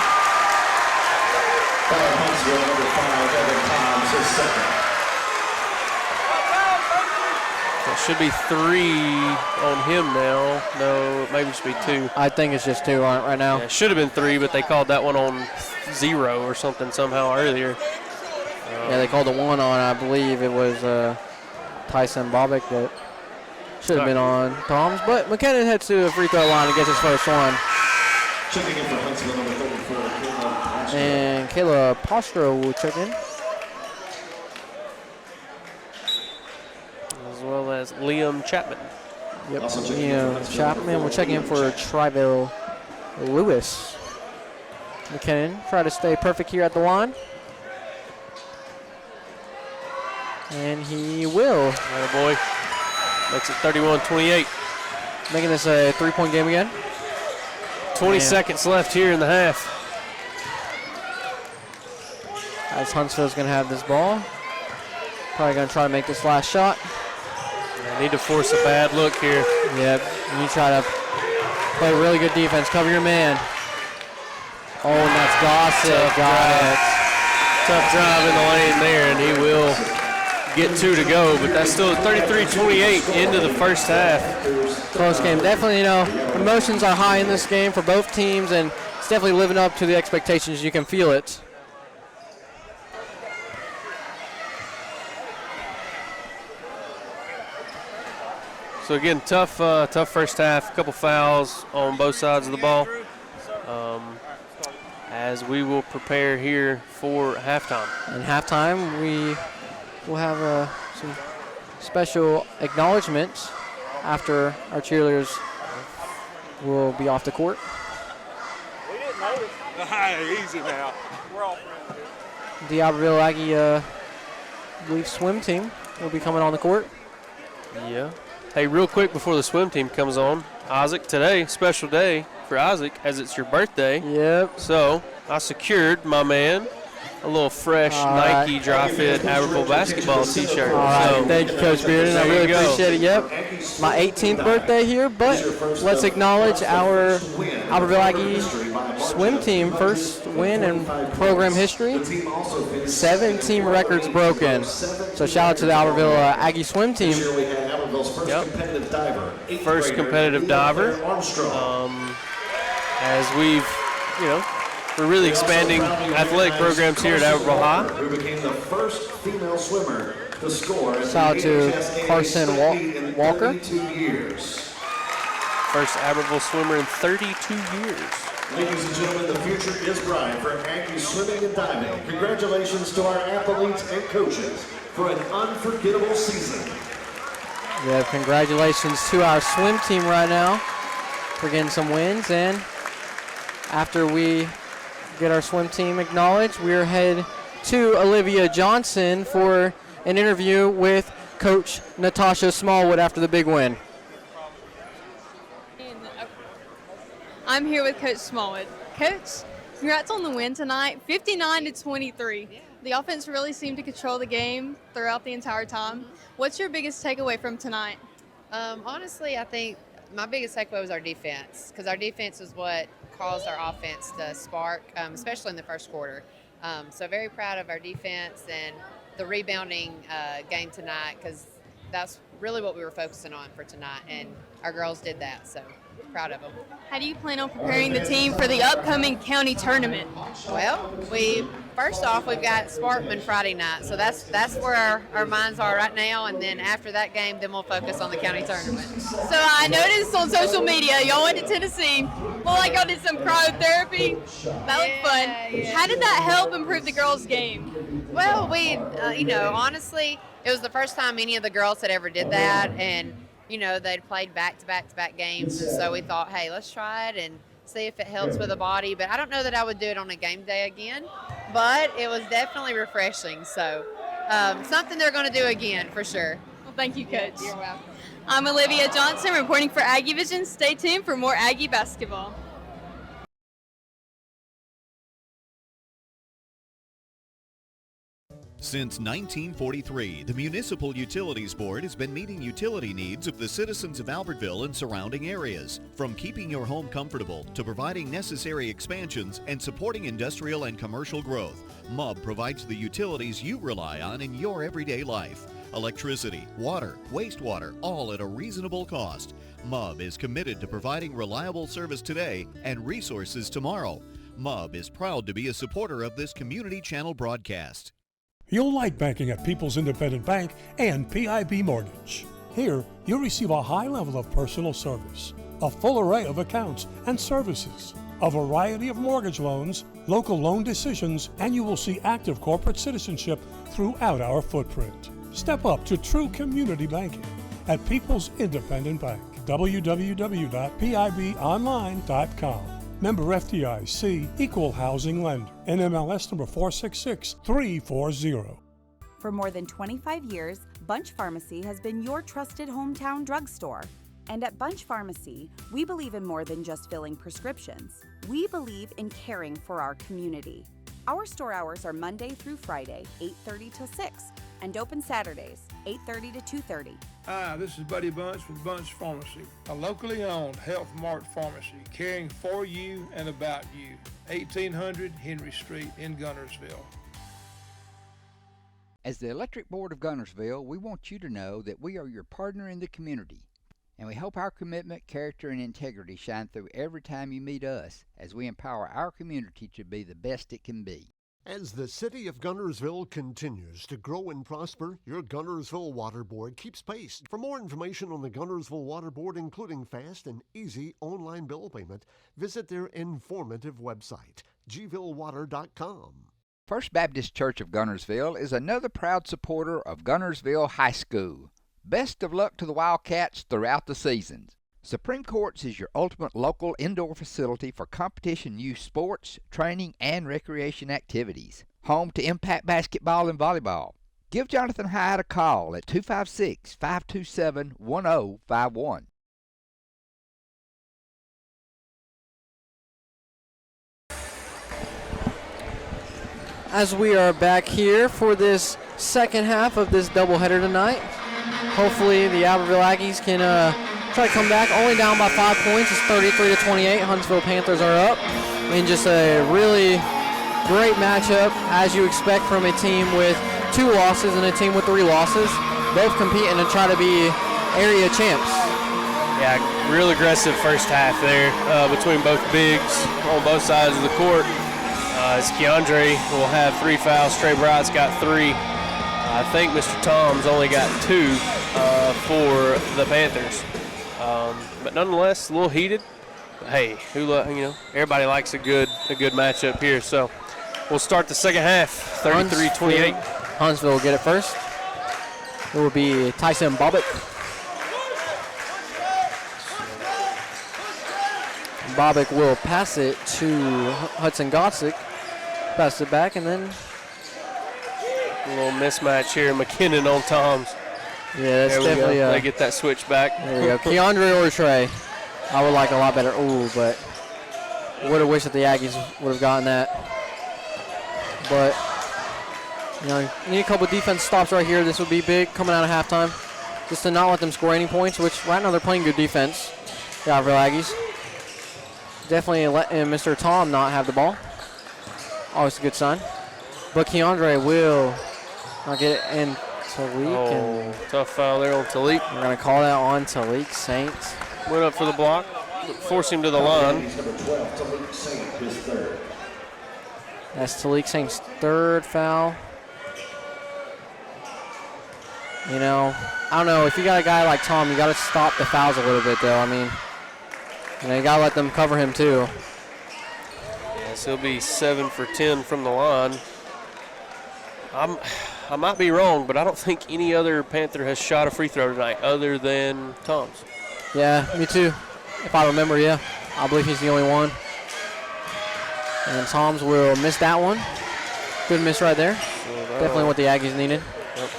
Huntsville, number 5, Evan Toms, his second. That should be 3 on him now. No, maybe it should be 2. I think it's just 2 on it right now. Yeah, it should have been 3, but they called that one on 0 or something somehow earlier. Yeah, they called the 1 on, I believe it was Tyson Bobick that should have been on Toms. But McKinnon heads to the free throw line and gets his first one. Checking in for Huntsville, number 34, Kayla. And Kayla Postro will check in. As well as Liam Chapman. Yep, Liam Chapman will check in for Triville Lewis. McKinnon try to stay perfect here at the line. And he will. Attaboy. Makes it 31-28. Making this a 3-point game again. 20 seconds left here in the half. As Huntsville's going to have this ball. Probably going to try to make this last shot. They need to force a bad look here. Yep, you try to play really good defense. Cover your man. Oh, and that's Gossett. Tough drive in the lane there, and he will get 2 to go, but that's still 33-28 into the first half. Close game. Definitely, emotions are high in this game for both teams, and it's definitely living up to the expectations. You can feel it. So again, tough first half. A couple fouls on both sides of the ball. As we will prepare here for halftime. In halftime, we will have some special acknowledgments after our cheerleaders will be off the court. We didn't notice. Easy now. We're all friends here. The Albertville Aggie, I believe, swim team will be coming on the court. Yeah. Hey, real quick before the swim team comes on, Isaac, today, special day for Isaac as it's your birthday. Yep. So I secured my man a little fresh Nike Dry Fit Albertville basketball t-shirt. All right, so, thank you, Coach Bearden. I really appreciate it. Yep, my 18th birthday here, but let's acknowledge our Albertville Aggie swim team first win in program history. 7 team records broken. So shout out to the Albertville Aggie swim team. First competitive diver. As we've, we're really expanding athletic programs here at Albertville High. Who became the first female swimmer to score at Shout out to Carson Walker. First Albertville swimmer in 32 years. Ladies and gentlemen, the future is bright for Aggie swimming and diving. Congratulations to our athletes and coaches for an unforgettable season. Yeah, congratulations to our swim team right now for getting some wins. And after we get our swim team acknowledged, we're headed to Olivia Johnson for an interview with Coach Natasha Smallwood after the big win. I'm here with Coach Smallwood. Coach, congrats on the win tonight, 59-23. The offense really seemed to control the game throughout the entire time. What's your biggest takeaway from tonight? Honestly, I think my biggest takeaway was our defense, because our defense is what caused our offense to spark, especially in the first quarter. So very proud of our defense and the rebounding game tonight, because that's really what we were focusing on for tonight, and our girls did that, so proud of them. How do you plan on preparing the team for the upcoming county tournament? Well, first off, we've got Sparkman Friday night, so that's where our minds are right now, and then after that game, then we'll focus on the county tournament. So I noticed on social media, y'all went to Tennessee, well, like y'all did some cryotherapy. That looked fun. Yeah. How did that help improve the girls' game? Well, honestly, it was the first time any of the girls had ever did that, and they'd played back-to-back games, and so we thought, hey, let's try it and see if it helps with the body. But I don't know that I would do it on a game day again, but it was definitely refreshing. So something they're going to do again for sure. Well, thank you, Coach. You're welcome. I'm Olivia Johnson reporting for Aggie Vision. Stay tuned for more Aggie basketball. Since 1943, the Municipal Utilities Board has been meeting utility needs of the citizens of Albertville and surrounding areas. From keeping your home comfortable to providing necessary expansions and supporting industrial and commercial growth, MUB provides the utilities you rely on in your everyday life. Electricity, water, wastewater, all at a reasonable cost. MUB is committed to providing reliable service today and resources tomorrow. MUB is proud to be a supporter of this community channel broadcast. You'll like banking at People's Independent Bank and PIB Mortgage. Here, you'll receive a high level of personal service, a full array of accounts and services, a variety of mortgage loans, local loan decisions, and you will see active corporate citizenship throughout our footprint. Step up to true community banking at People's Independent Bank. www.pibonline.com. Member FDIC, Equal Housing Lender. NMLS number 466340. For more than 25 years, Bunch Pharmacy has been your trusted hometown drugstore. And at Bunch Pharmacy, we believe in more than just filling prescriptions. We believe in caring for our community. Our store hours are Monday through Friday, 8:30 till 6, and open Saturdays, 8:30 to 2:30. Hi, this is Buddy Bunch with Bunch Pharmacy, a locally owned Health Mart pharmacy caring for you and about you. 1800 Henry Street in Guntersville. As the Electric Board of Guntersville, we want you to know that we are your partner in the community, and we hope our commitment, character, and integrity shine through every time you meet us as we empower our community to be the best it can be. As the city of Guntersville continues to grow and prosper, your Guntersville Water Board keeps pace. For more information on the Guntersville Water Board, including fast and easy online bill payment, visit their informative website, gvillewater.com. First Baptist Church of Guntersville is another proud supporter of Guntersville High School. Best of luck to the Wildcats throughout the seasons. Supreme Courts is your ultimate local indoor facility for competition youth sports, training, and recreation activities. Home to Impact Basketball and Volleyball. Give Jonathan Hyatt a call at 256-527-1051. As we are back here for this second half of this doubleheader tonight, hopefully the Albertville Aggies can try to come back. Only down by 5 points. It's 33-28. Huntsville Panthers are up. And just a really great matchup, as you expect from a team with 2 losses and a team with 3 losses. Both competing to try to be area champs. Yeah, real aggressive first half there between both bigs on both sides of the court. As Keandre will have 3 fouls. Trey Bright's got 3. I think Mr. Tom's only got 2 for the Panthers. But nonetheless, a little heated. But hey, everybody likes a good matchup here. So we'll start the second half, 33-28. Huntsville will get it first. It will be Tyson Bobbitt. Bobbitt will pass it to Hudson Gossick. Pass it back, and then a little mismatch here. McKinnon on Tom's. Yeah, that's definitely. They get that switch back. There we go. Keandre or Trey. I would like a lot better. Ooh, but would have wished that the Aggies would have gotten that. But need a couple of defense stops right here. This would be big coming out of halftime, just to not let them score any points. Which right now they're playing good defense. The Albertville Aggies. Definitely letting Mr. Tom not have the ball. Always a good sign. But Keandre will not get it in. Talik. Tough foul there on Talik. We're going to call that on Talik Saints. Went up for the block. Force him to the line. That's Talik Saints' 3rd foul. I don't know. If you got a guy like Tom, you got to stop the fouls a little bit, though. I mean, you got to let them cover him, too. Yes, he'll be 7 for 10 from the line. I might be wrong, but I don't think any other Panther has shot a free throw tonight other than Tom's. Yeah, me too. If I remember, yeah. I believe he's the only one. And Tom's will miss that one. Good miss right there. Definitely what the Aggies needed. Yep.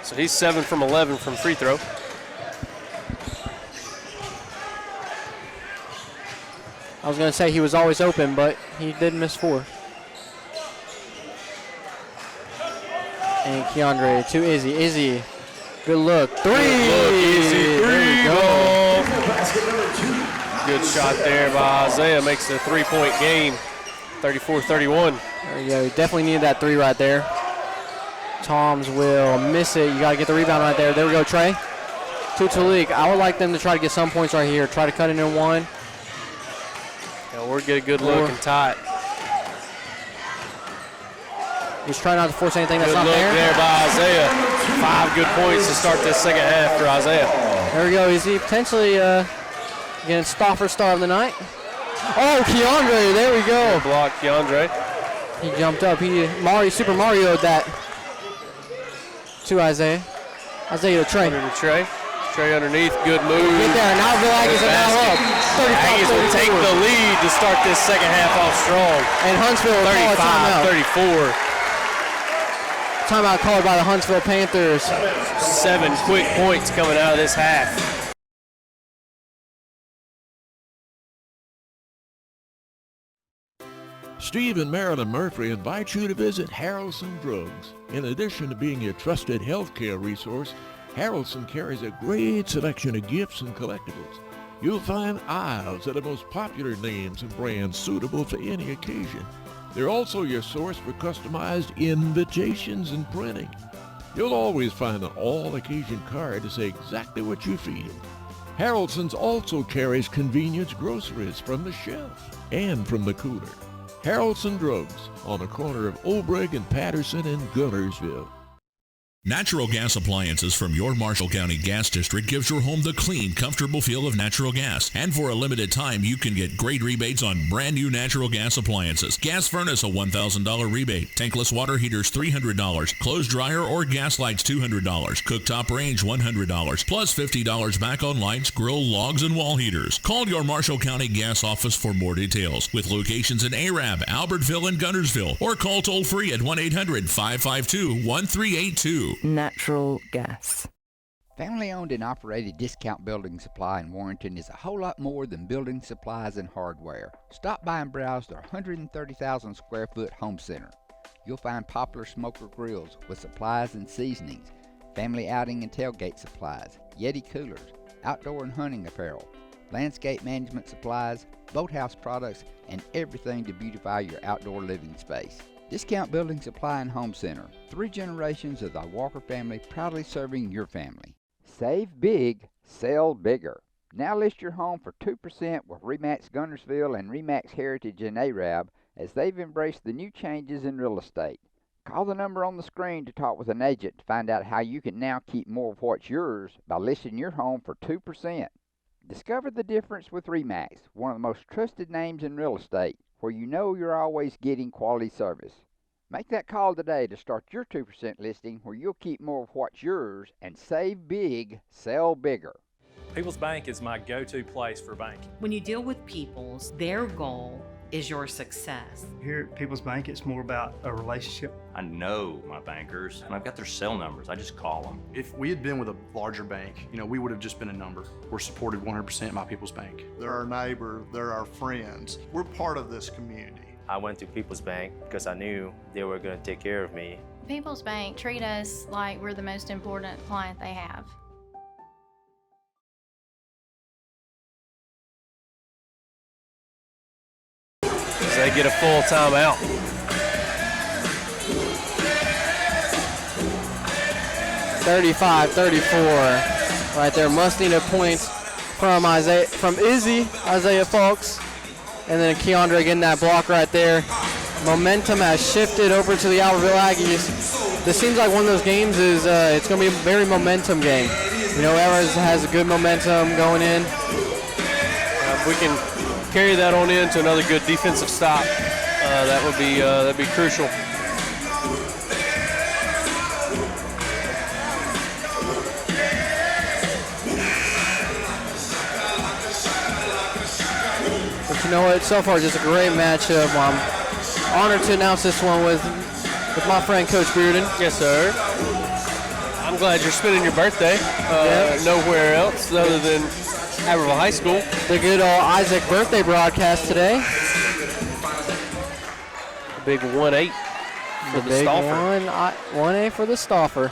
So he's 7 from 11 from free throw. I was going to say he was always open, but he did miss 4. And Keandre to Izzy. Izzy, good look. 3. Good look, Izzy. 3. There you go. Good shot there by Isaiah. Makes it a 3-point game. 34-31. There you go. Definitely needed that 3 right there. Toms will miss it. You got to get the rebound right there. There we go, Trey. To Talik. I would like them to try to get some points right here. Try to cut it in 1. Yeah, we'll get a good look and tie it. He's trying not to force anything that's good not look there. There by Isaiah. 5 good points to start this second half for Isaiah. There we go. Is he potentially getting Stoffer star of the night? Oh, Keandre. There we go. Good block, Keandre. He jumped up. He Super Mario'd that to Isaiah. Isaiah to Trey. Under to Trey. Trey underneath. Good move. Get there. Now the Aggies are now up. Aggies will take the lead to start this second half off strong. And Huntsville will call a timeout. 35-34. Timeout called by the Huntsville Panthers. 7 quick points coming out of this half. Steve and Marilyn Murphy invite you to visit Harrelson Drugs. In addition to being your trusted healthcare resource, Harrelson carries a great selection of gifts and collectibles. You'll find aisles of the most popular names and brands suitable for any occasion. They're also your source for customized invitations and printing. You'll always find an all-occasion card to say exactly what you're feeling. Harrelson's also carries convenience groceries from the shelf and from the cooler. Harrelson Drugs on the corner of Obrig and Patterson in Gunnersville. Natural gas appliances from your Marshall County Gas District gives your home the clean, comfortable feel of natural gas. And for a limited time, you can get great rebates on brand new natural gas appliances. Gas furnace, a $1,000 rebate. Tankless water heaters, $300. Clothes dryer or gas lights, $200. Cooktop range, $100. Plus $50 back on lights, grill, logs, and wall heaters. Call your Marshall County Gas office for more details. With locations in Arab, Albertville, and Gunnersville. Or call toll free at 1-800-552-1382. Natural gas. Family-owned and operated Discount Building Supply in Warrenton is a whole lot more than building supplies and hardware. Stop by and browse their 130,000 square foot home center. You'll find popular smoker grills with supplies and seasonings, family outing and tailgate supplies, Yeti coolers, outdoor and hunting apparel, landscape management supplies, boathouse products, and everything to beautify your outdoor living space. Discount Building Supply and Home Center. 3 generations of the Walker family proudly serving your family. Save big, sell bigger. Now list your home for 2% with RE/MAX Gunnersville and RE/MAX Heritage in Arab as they've embraced the new changes in real estate. Call the number on the screen to talk with an agent to find out how you can now keep more of what's yours by listing your home for 2%. Discover the difference with RE/MAX, one of the most trusted names in real estate, where you know you're always getting quality service. Make that call today to start your 2% listing where you'll keep more of what's yours and save big, sell bigger. People's Bank is my go-to place for banking. When you deal with People's, their goal is your success. Here at People's Bank, it's more about a relationship. I know my bankers, and I've got their cell numbers. I just call them. If we had been with a larger bank, we would have just been a number. We're supported 100% by People's Bank. They're our neighbor, they're our friends. We're part of this community. I went to People's Bank because I knew they were going to take care of me. People's Bank treat us like we're the most important client they have. As they get a full timeout. (35-34) right there. Must need a point from Izzy, Isaiah Fulks, and then Keandre getting that block right there. Momentum has shifted over to the Albertville Aggies. This seems like one of those games is it's going to be a very momentum game. Whoever has a good momentum going in. We can carry that on into another good defensive stop. That'd be crucial. you know what? So far, just a great matchup. I'm honored to announce this one with my friend Coach Bearden. Yes, sir. I'm glad you're spending your birthday nowhere else other than Albertville High School. The good old Isaac birthday broadcast today. The big 1-8 for the big Stauffer. 1A for the Stauffer.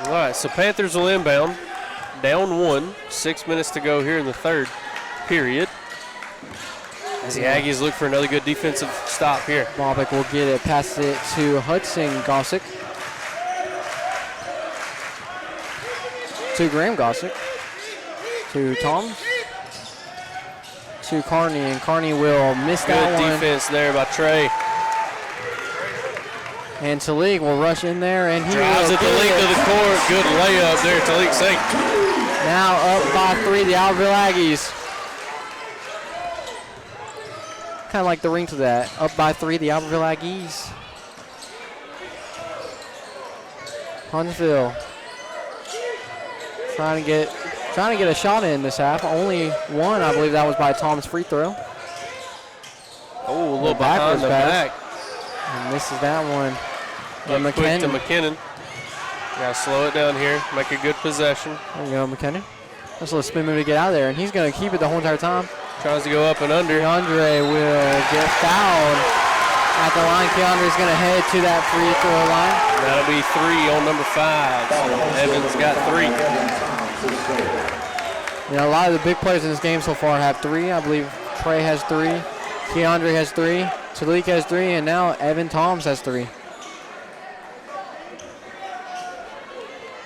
All right, so Panthers will inbound. Down 1. 6 minutes to go here in the third period. As the Aggies look for another good defensive stop here. Bobick will get it, pass it to Hudson Gossick. To Graham Gossick. To Tom. To Carney, and Carney will miss that one. Good defense there by Trey. And Talik will rush in there, and he drives at the length of the court. Good layup there, Talik Sink. Now up by 3, the Albertville Aggies. Kind of like the ring to that. Up by 3, the Albertville Aggies. Huntsville trying to get a shot in this half. Only one, I believe that was by Tom's free throw. Oh, a little behind the back. And misses that one. Quick to McKinnon. Gotta slow it down here. Make a good possession. There you go, McKinnon. Just a little spin move to get out of there, and he's going to keep it the whole entire time. Tries to go up and under. Keandre will get fouled at the line. Keandre's going to head to that free throw line. That'll be 3 on number 5. Evans got 3. You know, a lot of the big players in this game so far have 3. I believe Trey has 3. Keandre has 3. Talik has 3. And now Evan Toms has 3.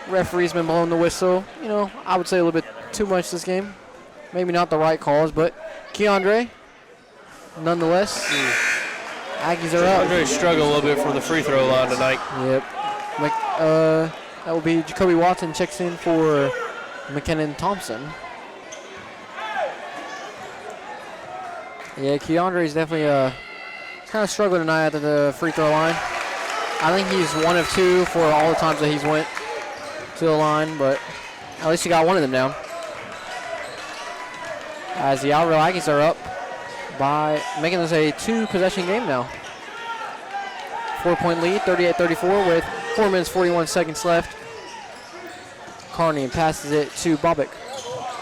Referee's been blowing the whistle. You know, I would say a little bit too much this game. Maybe not the right calls, but Keandre, nonetheless, Aggies are up. Keandre struggled a little bit from the free throw line tonight. Yep. That will be Jacoby Watson checks in for McKinnon Thompson. Yeah, Keandre is definitely kind of struggling tonight at the free throw line. I think he's 1 of 2 for all the times that he's went to the line, but at least he got one of them down. As the Albertville Aggies are up by making this a 2-possession game now. 4-point lead, 38-34 with 4 minutes 41 seconds left. Carney passes it to Bobick.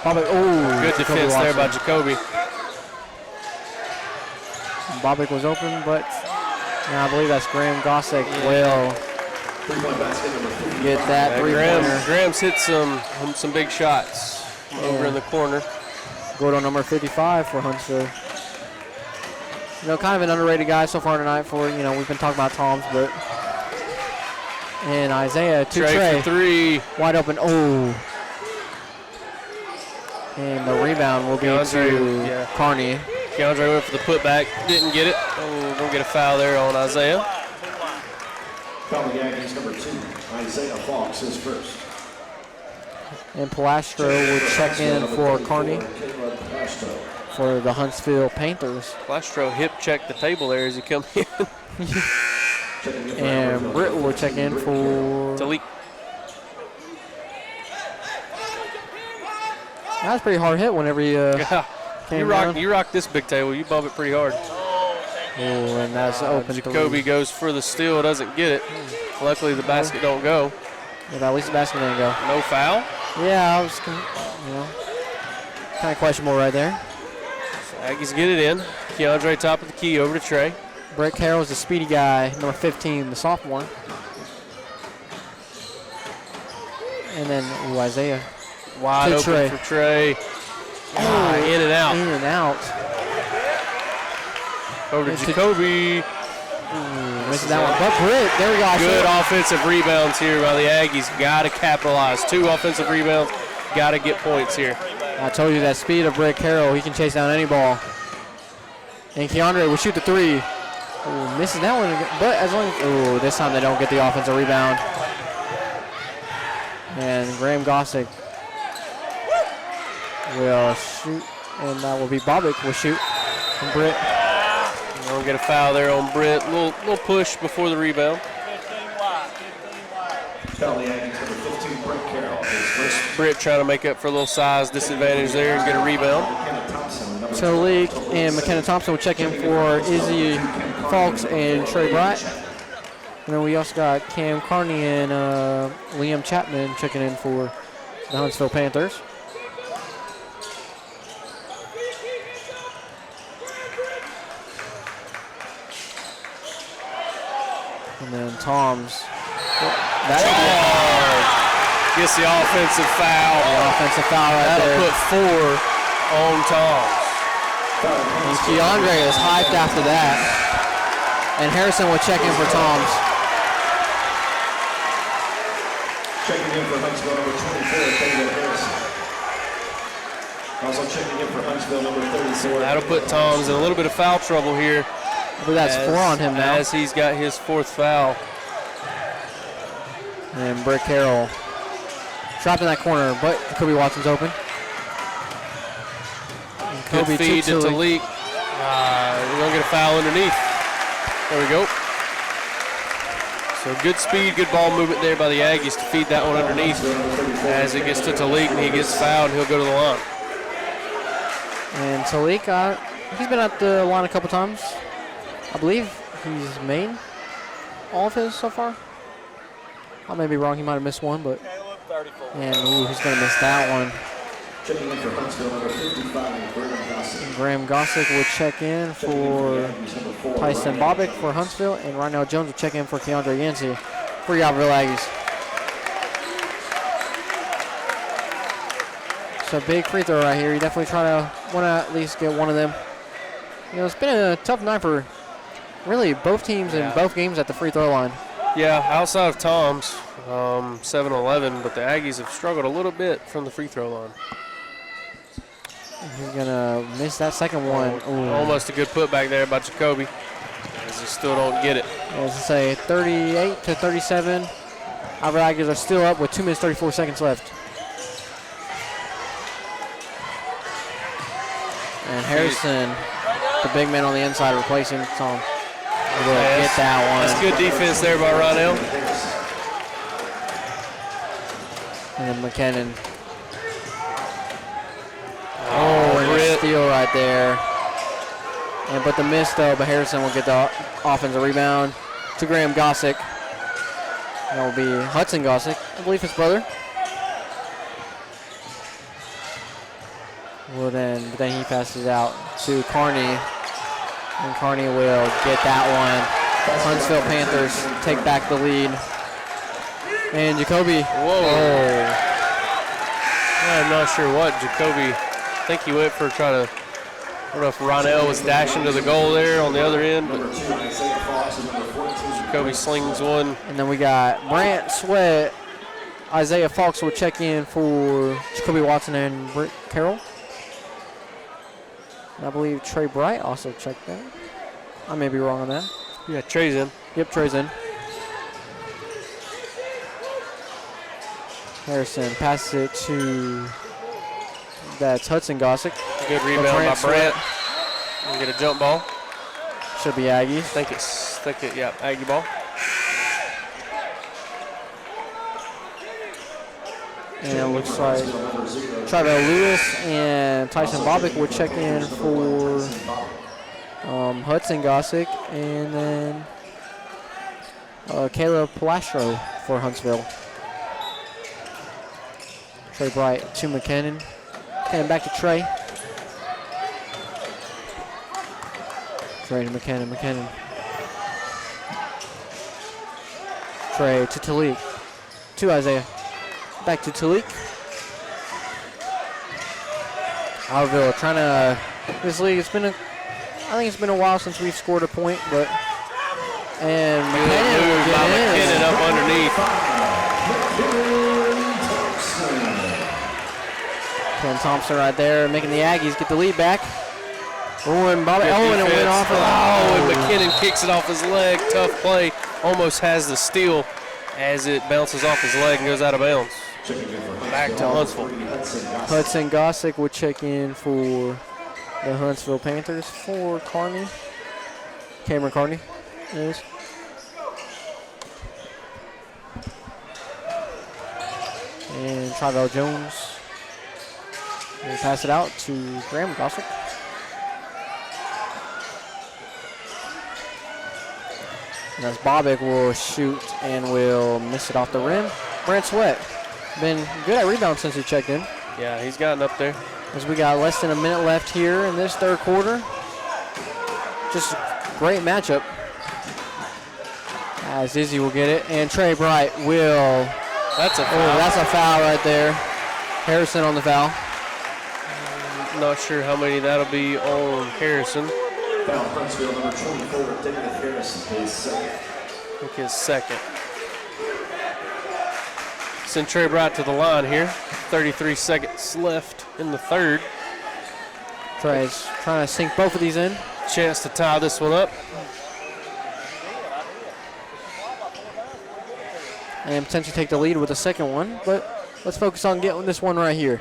Bobick, oh, good defense there by Jacoby. Bobick was open, but I believe that's Graham Gossick will get that three-pointer. Graham's hit some big shots over in the corner. Go to number 55 for Huntsville. You know, kind of an underrated guy so far tonight for, you know, we've been talking about Toms, but. And Isaiah to Trey. For 3. Wide open. Oh. And the rebound will be to Carney. Keandre went for the putback. Didn't get it. Oh, we'll get a foul there on Isaiah. Foul the Aggies, number 2. Isaiah Fox is first. And Palastro will check in for Carney for the Huntsville Panthers. Palastro hip checked the table there as he come in. And Britt will check in for Talik. That's a pretty hard hit whenever you came down. You rock this big table. You bump it pretty hard. Oh, and that's open. Jacoby goes for the steal, doesn't get it. Luckily, the basket don't go. Yeah, at least the basket didn't go. No foul? Yeah, I was, kind of questionable right there. So Aggies get it in. Keandre top of the key over to Trey. Brett Carroll's the speedy guy, number 15, the sophomore. And then Isaiah. Wide open Trey. for Trey. In and out. In and out. Over to Jacoby. Misses that one. But Britt, there we go. Good offensive rebounds here by the Aggies. Got to capitalize. 2 offensive rebounds. Got to get points here. I told you that speed of Brett Carroll, he can chase down any ball. And Keandre will shoot the 3. Ooh, misses that one, but as long as, this time they don't get the offensive rebound. And Graham Gossick will shoot, and that will be Bobick will shoot from Britt. We'll get a foul there on Britt. Little push before the rebound. Foul the Aggies, number 15, Brett Carroll. Britt trying to make up for a little size disadvantage there and get a rebound. Talik and McKenna Thompson will check in for Izzy Falks and Trey Bright. And then we also got Cam Carney and Liam Chapman checking in for the Huntsville Panthers. And then Tom's. Gets the offensive foul. The offensive foul right That'll there. put 4 on Tom's. And Keandre is hyped after that. And Harrison will check in for Tom's. Checking in for Huntsville, number 24, David Harrison. Also checking in for Huntsville, number 34. That'll put Tom's in a little bit of foul trouble here. But that's 4 on him now. As he's got his 4th foul. And Britt Carroll trapped in that corner, but Kobe Watson's open. And Good Kobe feed to Talik. We're going to get a foul underneath. There we go. So good speed, good ball movement there by the Aggies to feed that one underneath. As it gets to Talik and he gets fouled, he'll go to the line. And Talik, he's been at the line a couple times. I believe he's made all of his so far. I may be wrong, he might have missed one, but. And he's going to miss that one. Checking in for Huntsville, number 55, Graham Gossick. Graham Gossick will check in for Tyson Bobick for Huntsville, and Rynell Jones will check in for Keandre Yancey for Albertville Aggies. So big free throw right here. You definitely want to at least get one of them. You know, it's been a tough night for really both teams in both games at the free throw line. Yeah, outside of Tom's, 7-11, but the Aggies have struggled a little bit from the free throw line. He's going to miss that second one. Almost a good putback there by Jacoby, as he still don't get it. As I say, 38-37. Our Aggies are still up with 2 minutes, 34 seconds left. And Harrison, the big man on the inside, replacing Tom. Will get that one. That's good defense there by Rynell. And then McKinnon. And a steal right there. But the miss though, but Harrison will get the offensive rebound to Graham Gossick. That will be Hudson Gossick, I believe his brother. Well then he passes out to Carney. And Carney will get that one. Huntsville Panthers take back the lead. And Jacoby. Whoa. I'm not sure what Jacoby, I think he went for trying to, I don't know if Rynell was dashing to the goal there on the other end, but Jacoby slings one. And then we got Brant Sweat. Isaiah Fox will check in for Jacoby Watson and Britt Carroll. And I believe Trey Bright also checked that. I may be wrong on that. Yeah, Trey's in. Yep, Trey's in. Harrison passes it to, that's Hudson Gossick. Good rebound by Brant. We get a jump ball. Should be Aggies. Yeah, Aggie ball. And it looks like Trevor Lewis and Tyson Bobick will check in for Hudson Gossick, and then Caleb Palastro for Huntsville. Trey Bright to McKinnon. And back to Trey. Trey to McKinnon. Trey to Talik. To Isaiah. Back to Talik. Albertville trying to, this league, I think it's been a while since we've scored a point, but, and McKinnon up underneath. Ken Thompson right there making the Aggies get the lead back. And it went off. And McKinnon kicks it off his leg. Tough play. Almost has the steal as it bounces off his leg and goes out of bounds. Back to Huntsville. Hudson Gossick will check in for the Huntsville Panthers for Carney. Cameron Carney is. And Trivell Jones will pass it out to Graham Gossick. And as Bobbick will shoot and will miss it off the rim. Brant Sweat been good at rebounds since he checked in. Yeah, he's gotten up there. As we got less than a minute left here in this third quarter. Just a great matchup. As Izzy will get it, and Trey Bright will. That's a foul. Oh, that's a foul right there. Harrison on the foul. Not sure how many that'll be on Harrison. Foul Huntsville, number 24, David Harrison, his second. I think his second. Send Trey Bright to the line here. 33 seconds left in the third. Trey's trying to sink both of these in. Chance to tie this one up. And potentially take the lead with the second one, but let's focus on getting this one right here.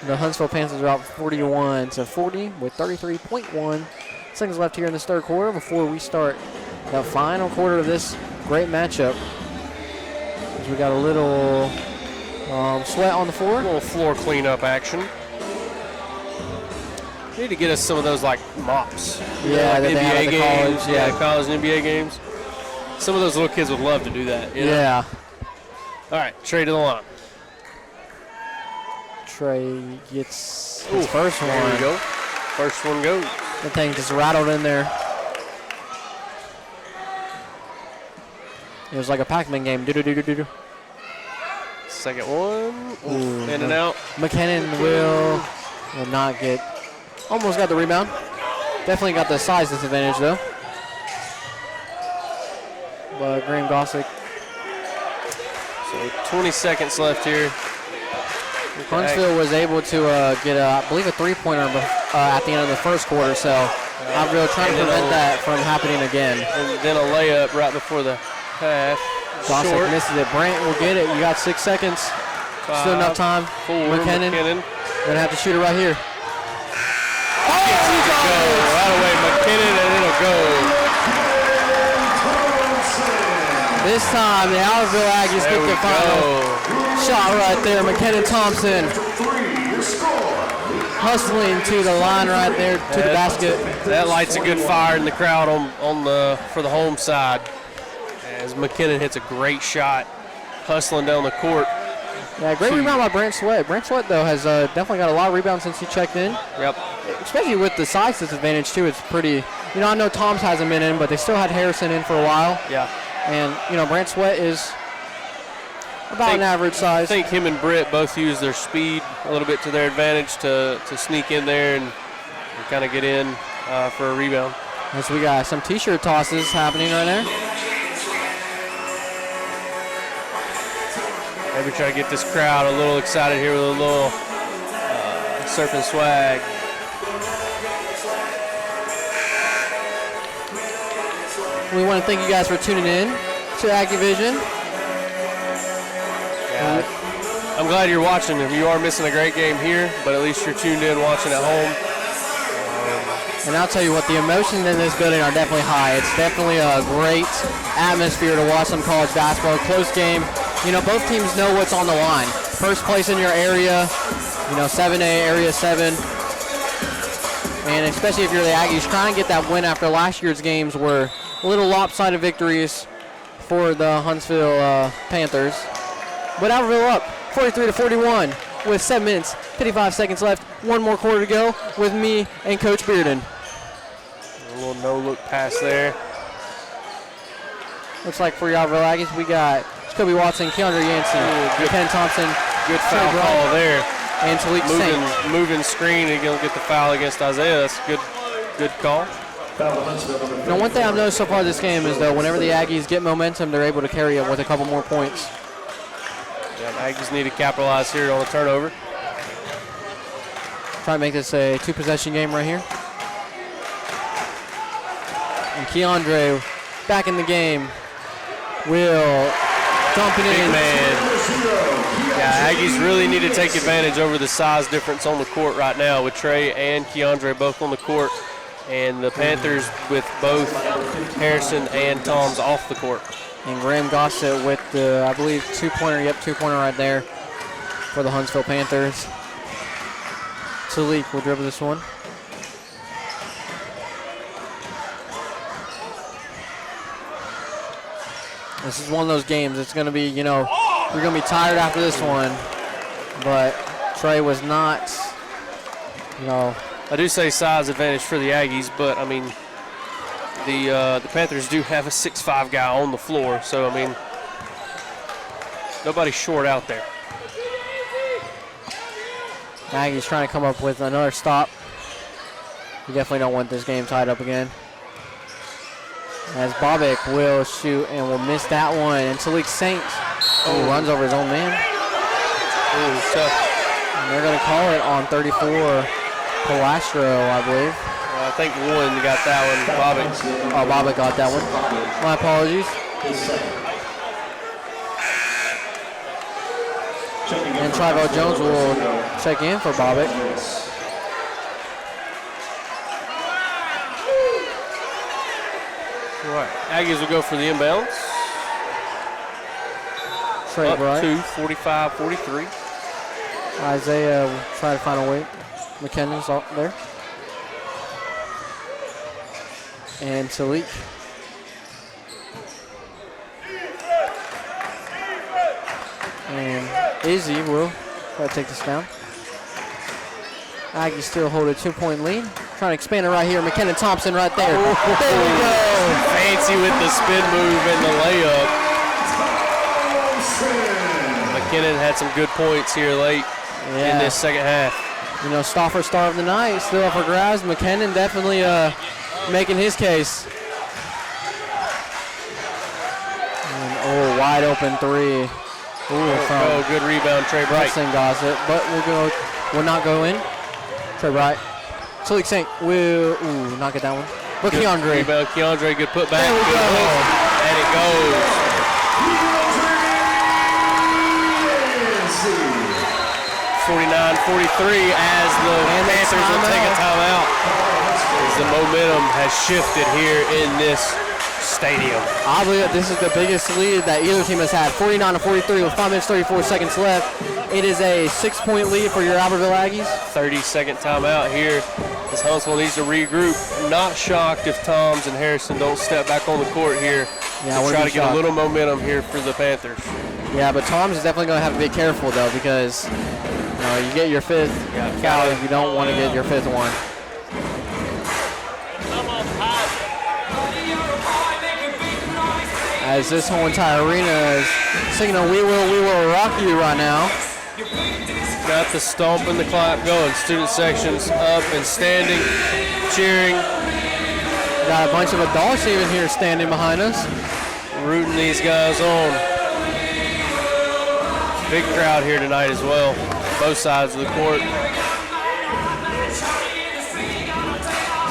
The Huntsville Panthers are out 41-40 with 33.1 seconds left here in this third quarter before we start the final quarter of this great matchup. As we got a little sweat on the floor. A little floor cleanup action. Need to get us some of those like mops. Yeah, like NBA games. College, yeah, college and NBA games. Some of those little kids would love to do that. You know? Yeah. All right, Trey to the line. Trey gets his first one. There we go. First one goes. The thing just rattled in there. It was like a Pac-Man game. Do-do-do-do-do. Second one. Ooh, in and out. McKinnon will not get. Almost got the rebound. Definitely got the size disadvantage though. But Graham Gossick. So 20 seconds left here. Huntsville was able to get, I believe, a three-pointer at the end of the first quarter, so Albertville trying to prevent that from happening again. And then a layup right before the half. Gossick Short. misses it. Brant will get it. You got 6 seconds. Still enough time. McKinnon. Gonna have to shoot it right here. Go. Right away, McKinnon, and it'll go. This time, the Albertville Aggies get the final shot right there. McKinnon Thompson hustling to the line right there to the basket. That lights a good fire in the crowd for the home side. As McKinnon hits a great shot, hustling down the court. Yeah, great rebound by Brant Sweat. Brant Sweat, though, has definitely got a lot of rebounds since he checked in. Yep. Especially with the size disadvantage, too. It's pretty, I know Tom's hasn't been in, but they still had Harrison in for a while. Yeah. And, Brant Sweat is about an average size. I think him and Britt both use their speed a little bit to their advantage to sneak in there and kind of get in for a rebound. As we got some T-shirt tosses happening right there. Maybe try to get this crowd a little excited here with a little surfing swag. We want to thank you guys for tuning in to AccuVision. Yeah, I'm glad you're watching. You are missing a great game here, but at least you're tuned in watching at home. And I'll tell you what, the emotions in this building are definitely high. It's definitely a great atmosphere to watch some college basketball. Close game. Both teams know what's on the line. First place in your area, 7A, Area 7. And especially if you're the Aggies, trying to get that win after last year's games were little lopsided victories for the Huntsville Panthers. But Albertville up 43-41 with 7 minutes, 55 seconds left. One more quarter to go with me and Coach Bearden. A little no-look pass there. Looks like for your Albertville Aggies, we got Kobe Watson, Keandre Yancey, Ken Thompson. Good foul call there. And Talik Saint. Moving screen and he'll get the foul against Isaiah. That's a good call. One thing I've noticed so far this game is, though, whenever the Aggies get momentum, they're able to carry it with a couple more points. Yeah, the Aggies need to capitalize here on the turnover. Try to make this a 2-possession game right here. And Keandre back in the game. Will dump it in. Big man. Yeah, Aggies really need to take advantage over the size difference on the court right now with Trey and Keandre both on the court. And the Panthers with both Harrison and Toms off the court. And Graham Gossett with the, I believe, two-pointer. Yep, two-pointer right there for the Huntsville Panthers. Talik will dribble this one. This is one of those games. It's going to be, you're going to be tired after this one. But Trey was not, I do say size advantage for the Aggies, but, I mean, the Panthers do have a 6'5" guy on the floor. So, I mean, nobody's short out there. Maggie's trying to come up with another stop. We definitely don't want this game tied up again. As Bobek will shoot and will miss that one. And Talik Saints runs over his own man. Tough. And they're going to call it on 34, Palastro, I believe. I think one got that one, Bobek. Oh, Bobek got that one. My apologies. And Trivell Jones will check in for Bobek. Right. Aggies will go for the inbounds. Trey Up Bright. to 45-43. Isaiah will try to find a way. McKinnon's up there. And Talik. And Izzy will try to take this down. Aggies still hold a 2-point lead. Trying to expand it right here. McKinnon Thompson right there. There we go. Fancy with the spin move and the layup. McKinnon had some good points here late in this second half. Stauffer star of the night still up for grabs. McKinnon definitely making his case. And, wide open three. Good rebound, Trey Bright. Gossett, but will not go in. Trey Bright. Talik Saint will not get that one. But Good Keandre. Rebound, Keandre, good putback. There we Good go. hook, and it goes. 49-43 as the Panthers will take a timeout. As the momentum has shifted here in this stadium. I believe that this is the biggest lead that either team has had. 49-43 with 5 minutes, 34 seconds left. It is a 6-point lead for your Albertville Aggies. 30-second timeout here as Huntsville needs to regroup. Not shocked if Toms and Harrison don't step back on the court here to try to get a little momentum here for the Panthers. Yeah, but Toms is definitely going to have to be careful, though, because you get your fifth foul if you don't want to get your fifth one. As this whole entire arena is singing a We Will Rock You right now. Got the stomp and the clap going. Student sections up and standing, cheering. Got a bunch of adults even here standing behind us. Rooting these guys on. Big crowd here tonight as well. Both sides of the court.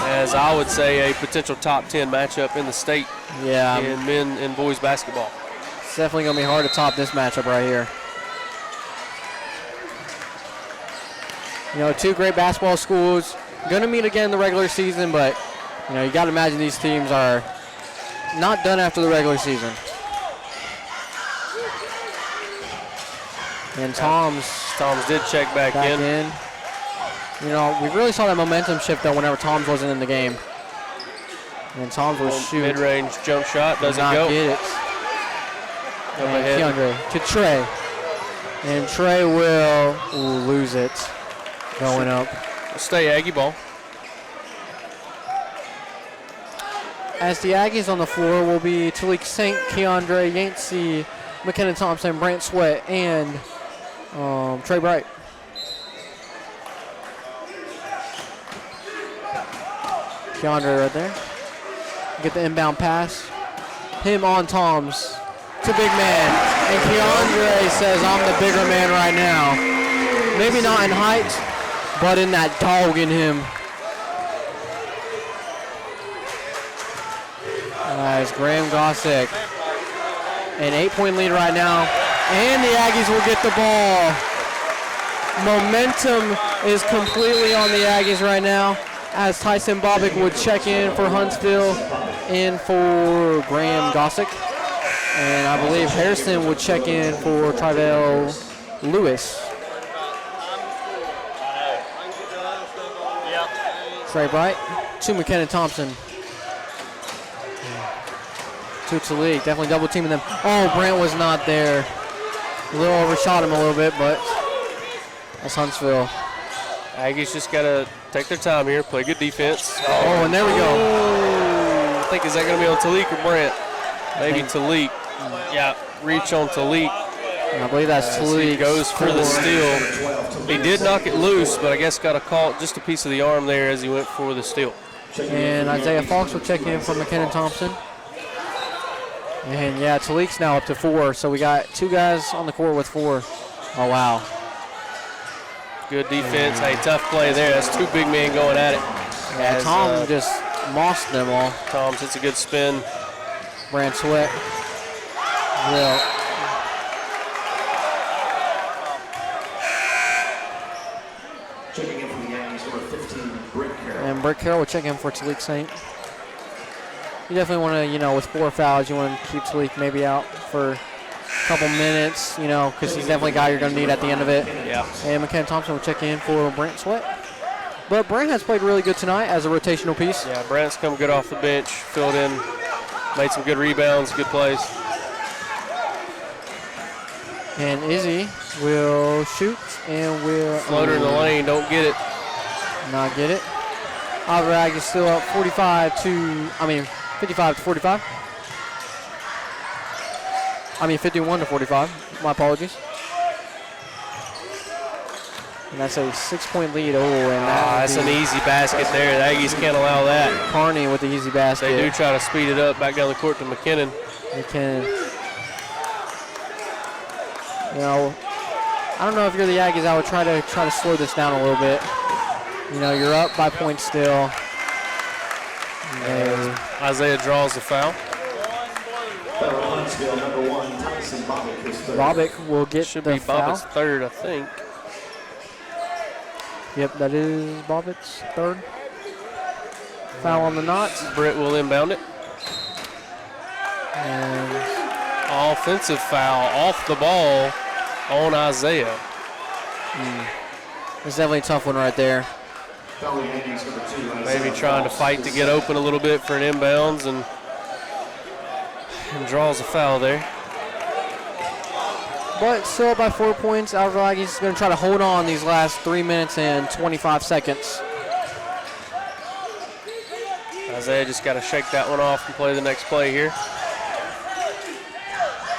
As I would say, a potential top 10 matchup in the state in men and boys basketball. It's definitely going to be hard to top this matchup right here. Two great basketball schools. Going to meet again in the regular season, but, you got to imagine these teams are not done after the regular season. And Toms did check back in. We really saw that momentum shift, though, whenever Toms wasn't in the game. And Toms will shoot. Mid-range jump shot, doesn't go. Get it. And Keandre to Trey. And Trey will lose it. Going up. Stay Aggie ball. As the Aggies on the floor will be Talik Saint, Keandre, Yancey, McKinnon Thompson, Brant Sweat, and Trey Bright. Keandre right there. Get the inbound pass. Him on Toms. It's a big man. And Keandre says, I'm the bigger man right now. Maybe not in height, but in that dog in him. As Graham Gossick. An 8-point lead right now. And the Aggies will get the ball. Momentum is completely on the Aggies right now. as Tyson Bobick would check in for Huntsville, in for Graham Gossick. And I believe Harrison would check in for Trivell Lewis. Trey Bright to McKenna Thompson. To Talik, definitely double teaming them. Oh, Brent was not there. A little overshot him a little bit, but that's Huntsville. Aggies just got to take their time here, play good defense. Oh, and there we go. I think, is that going to be on Talik or Brent? Maybe Talik. Yeah, reach on Talik. I believe that's Talik. He goes for the steal. He did knock it loose, but I guess got a call, just a piece of the arm there as he went for the steal. And Isaiah Fox will check in for McKenna Thompson. And yeah, Talik's now up to 4, so we got 2 guys on the court with 4. Oh, wow. Good defense. Hey, tough play there. That's 2 big men going at it. Yeah, Tom just mossed them all. Tom hits a good spin. Brand Sweat. Well. Checking in for the Yankees, number 15, Britt Carroll. And Britt Carroll will check in for Talik Saint. You definitely want to, with 4 fouls, you want to keep Talik maybe out for a couple minutes, because he's definitely a guy you're going to need at the end of it. Yeah. And McKenna Thompson will check in for Brent Sweat. But Brent has played really good tonight as a rotational piece. Yeah, Brent's come good off the bench, filled in, made some good rebounds, good plays. And Izzy will shoot and will... Floater in the lane, don't get it. Not get it. Albertville is still up 55 to 45. 51 to 45. My apologies. And that's a 6-point lead. Oh, and that's an easy basket there. The Aggies can't allow that. Carney with the easy basket. They do try to speed it up back down the court to McKinnon. I don't know if you're the Aggies. I would try to slow this down a little bit. You're up by points still. Isaiah draws the foul. Bobick will get Should the be foul. Bobbitt's third, I think. Yep, that is Bobbitt's third. Foul on the knots. Britt will inbound it. And offensive foul off the ball on Isaiah. It's definitely a tough one right there. Maybe trying to fight to get open a little bit for an inbounds and draws a foul there. But still up by 4 points. Albertville is going to try to hold on these last 3 minutes and 25 seconds. Isaiah just got to shake that one off and play the next play here.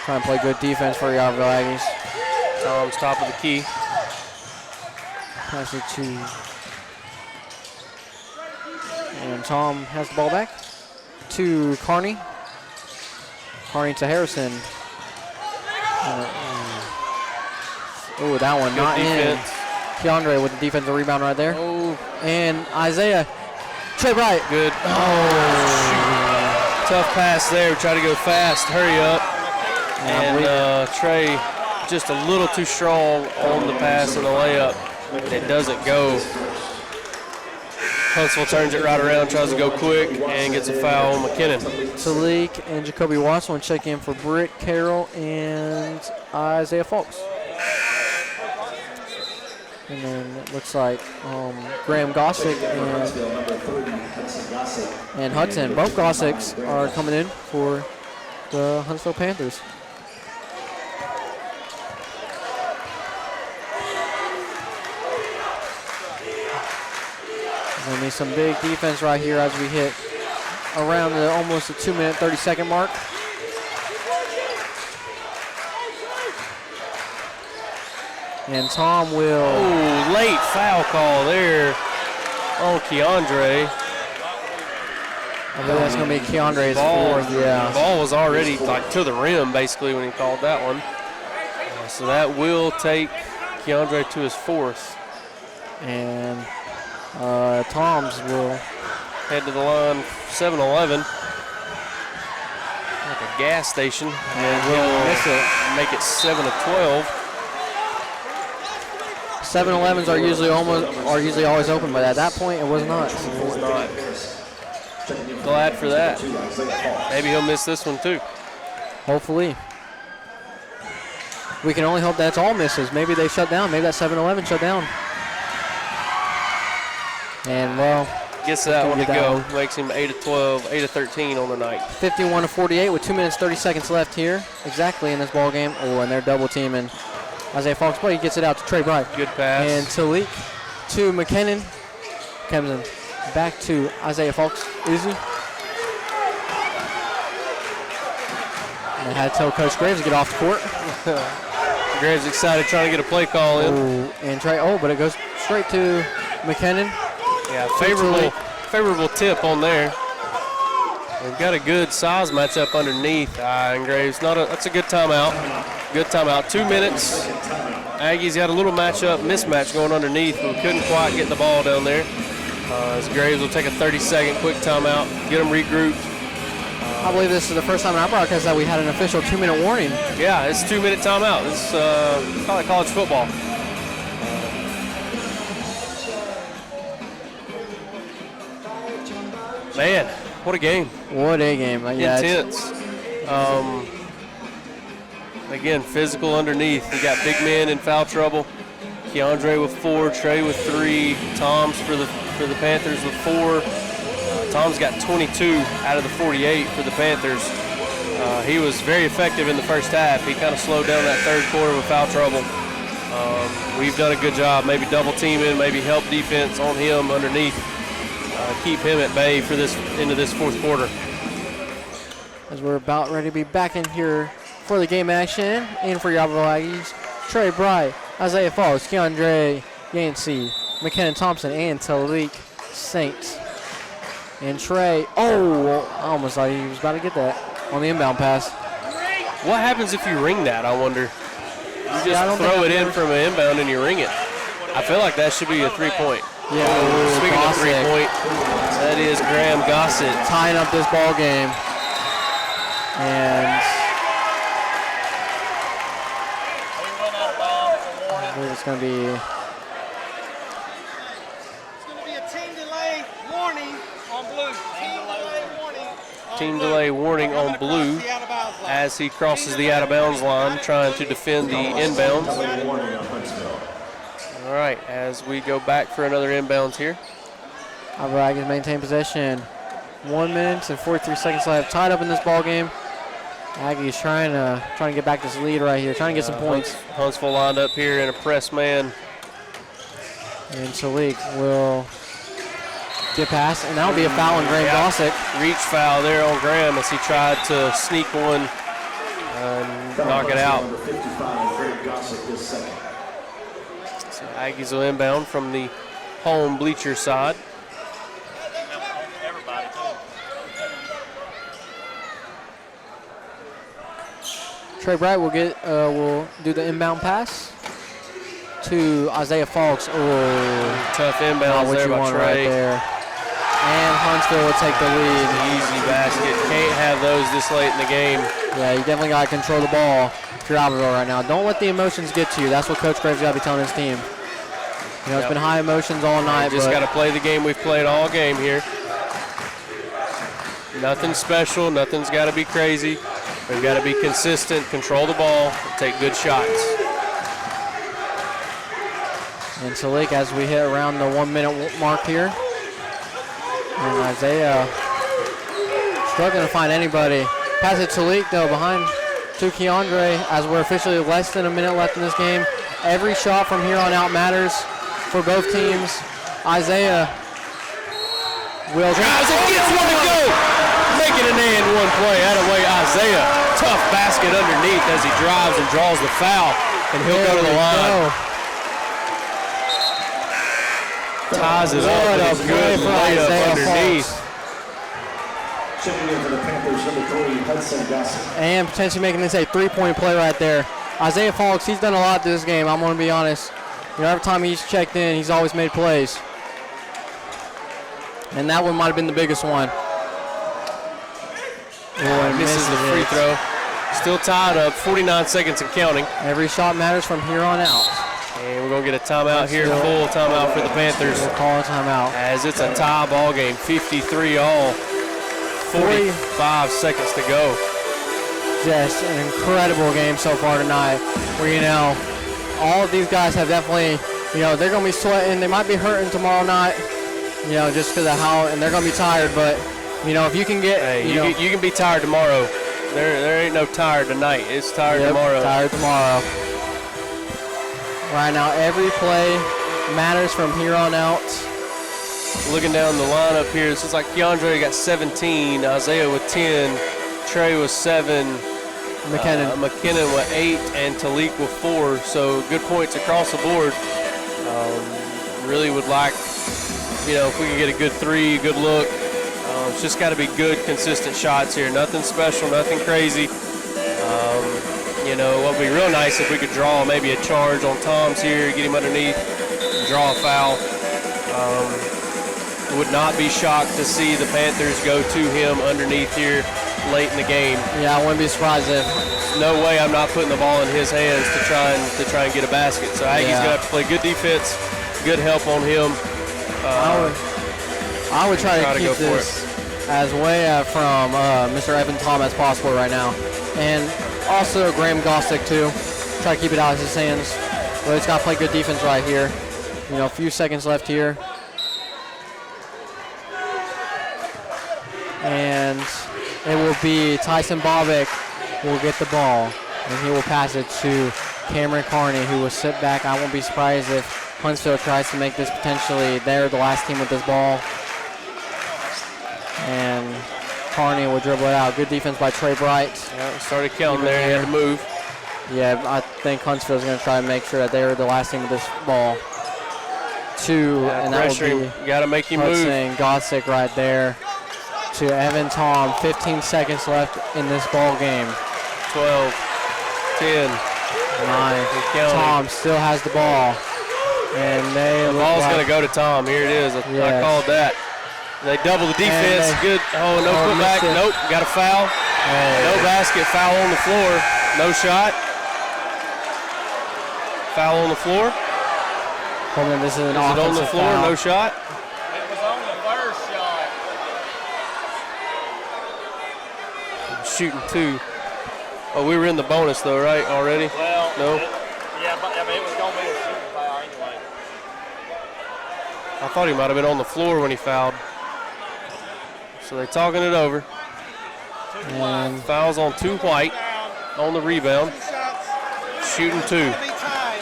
Trying to play good defense for the Albertville Aggies. Tom's top of the key. Pass it to... And Tom has the ball back to Carney. Carney to Harrison. Oh, that one not in. Keandre with the defensive rebound right there. Oh. And Isaiah. Trey Bright. Good. Oh, tough pass there. Try to go fast. Hurry up. And Trey just a little too strong on the pass and the layup. It doesn't go. Huntsville turns it right around, tries to go quick, and gets a foul on McKinnon. Talik and Jacoby Watson will check in for Britt Carroll and Isaiah Fox. And then it looks like Graham Gossick and Hudson. Both Gossicks are coming in for the Huntsville Panthers. We'll need some big defense right here as we hit around the almost the 2-minute, 30-second mark. And Tom will... Oh, late foul call there on Keandre. I believe that's going to be Keandre's fourth, yeah. The ball was already to the rim, basically, when he called that one. So that will take Keandre to his fourth. And Tom's will head to the line, 7-11. Like a gas station. And he'll miss it. Make it 7-12. 7-Elevens are usually always open, but at that point it was not. It was not. Glad for that. Maybe he'll miss this one too. Hopefully. We can only hope that's all misses. Maybe they shut down. Maybe that 7-Eleven shut down. And, well, gets that one to go. Makes him 8 of 12, 8 of 13 on the night. 51-48 with 2 minutes 30 seconds left here, exactly in this ball game. Oh, and they're double teaming Isaiah Falks, but he gets it out to Trey Bright. Good pass. And Talik to McKinnon. Comes back to Isaiah Falks. Izzy. And they had to tell Coach Graves to get off the court. Graves excited, trying to get a play call in. Oh, and Trey. Oh, but it goes straight to McKinnon. Yeah, favorable tip on there. They've got a good size matchup underneath. And Graves, that's a good timeout. Good timeout. 2 minutes. Aggies had a little mismatch going underneath, but we couldn't quite get the ball down there. As Graves will take a 30-second quick timeout, get them regrouped. I believe this is the first time in our broadcast that we had an official 2-minute warning. Yeah, it's a 2-minute timeout. It's probably college football. Man, what a game. What a game. Yeah, intense. Again, physical underneath. We got big men in foul trouble. Keandre with 4, Trey with 3, Tom's for the Panthers with 4. Tom's got 22 out of the 48 for the Panthers. He was very effective in the first half. He kind of slowed down that third quarter with foul trouble. We've done a good job, maybe double teaming, maybe help defense on him underneath. Keep him at bay for this into this fourth quarter. As we're about ready to be back in here for the game action, and for your Albertville Aggies, Trey Bright, Isaiah Falls, Keandre Yancey, McKinnon Thompson, and Talik Saints. And Trey, I almost thought he was about to get that on the inbound pass. What happens if you ring that, I wonder? You just throw it in from an inbound and you ring it. I feel like that should be a 3-point. Yeah. Speaking of 3-point, that is Graham Gossett. Tying up this ball game. And I believe it's going to be a team delay warning on blue. Team delay warning on blue as he crosses the out-of-bounds line, trying to defend the inbounds. All right, as we go back for another inbounds here. Albertville Aggies maintain possession. 1 minute and 43 seconds left. Tied up in this ball game. Aggies trying to get back this lead right here, trying to get some points. Huntsville lined up here in a press man. And Talik will get past, and that'll be a foul on Graham Gossett. Reach foul there on Graham as he tried to sneak one and knock it out. So Aggies will inbound from the home bleacher side. Trey Bright will do the inbound pass to Isaiah Falks. Oh, tough inbound there by Trey. Right there. And Huntsville will take the lead. Easy basket. Can't have those this late in the game. Yeah, you definitely got to control the ball if you're Albertville right now. Don't let the emotions get to you. That's what Coach Graves got to be telling his team. You know, it's been high emotions all night. Just got to play the game we've played all game here. Nothing special. Nothing's got to be crazy. We've got to be consistent, control the ball, take good shots. And Talik, as we hit around the 1 minute mark here. And Isaiah struggling to find anybody. Pass it to Talik though, behind to Keandre as we're officially less than a minute left in this game. Every shot from here on out matters for both teams. Isaiah will drives and gets one to go. Making an and one play out of way Isaiah. Tough basket underneath as he drives and draws the foul, and he'll go to the line. Ties it up with a good layup underneath. Checking in for the Panthers, number 3, Hudson Gossett. And potentially making this a 3-point play right there. Isaiah Falks, he's done a lot this game, I'm going to be honest. You know, every time he's checked in, he's always made plays. And that one might have been the biggest one. Misses the free throw. Still tied up, 49 seconds and counting. Every shot matters from here on out. And we're going to get a timeout here, full timeout for the Panthers. We'll call a timeout. As it's a tie ball game, 53 all, 45 seconds to go. Just an incredible game so far tonight where, all of these guys have definitely, they're going to be sweating. They might be hurting tomorrow night, just because of how, and they're going to be tired. But, if you can get, hey, you can be tired tomorrow. There ain't no tired tonight. It's tired tomorrow. Tired tomorrow. Right now, every play matters from here on out. Looking down the lineup here, this is like Keandre got 17, Isaiah with 10, Trey with 7, McKinnon with 8, and Talik with 4. So good points across the board. Really would like, if we can get a good 3, good look. It's just got to be good, consistent shots here. Nothing special, nothing crazy. What would be real nice if we could draw maybe a charge on Tom's here, get him underneath, draw a foul. Would not be shocked to see the Panthers go to him underneath here late in the game. Yeah, I wouldn't be surprised if. No way I'm not putting the ball in his hands to try and get a basket. So Aggie's gonna have to play good defense, good help on him. I would try to keep this as way from Mr. Evan Tom as possible right now, and also Graham Gossick too. Try to keep it out of his hands, but it's got to play good defense right here. A few seconds left here. And it will be Tyson Bobbick who will get the ball, and he will pass it to Cameron Carney, who will sit back. I won't be surprised if Huntsville tries to make this potentially they're the last team with this ball. And Carney will dribble it out. Good defense by Trey Bright. Yeah, started counting there. He had to move. Yeah, I think Huntsville's going to try and make sure that they're the last team with this ball. 2, and that will be you got to make him Hudson move. Gossick right there to Evan Tom. 15 seconds left in this ball game. 12, 10, 9. Tom still has the ball. And the ball's going to go to Tom. Here it is. I called that. They double the defense. Good. Oh, no putback. Nope. Got a foul. No basket. Foul on the floor. No shot. Foul on the floor. Coleman, this is an offensive foul. Is it on the floor? No shot. It was on the first shot. Shooting 2. Oh, we were in the bonus though, right? Already? Well, no. It was going to be a shooting foul anyway. I thought he might have been on the floor when he fouled. So they're talking it over. And fouls on 2 White on the rebound. Shooting 2.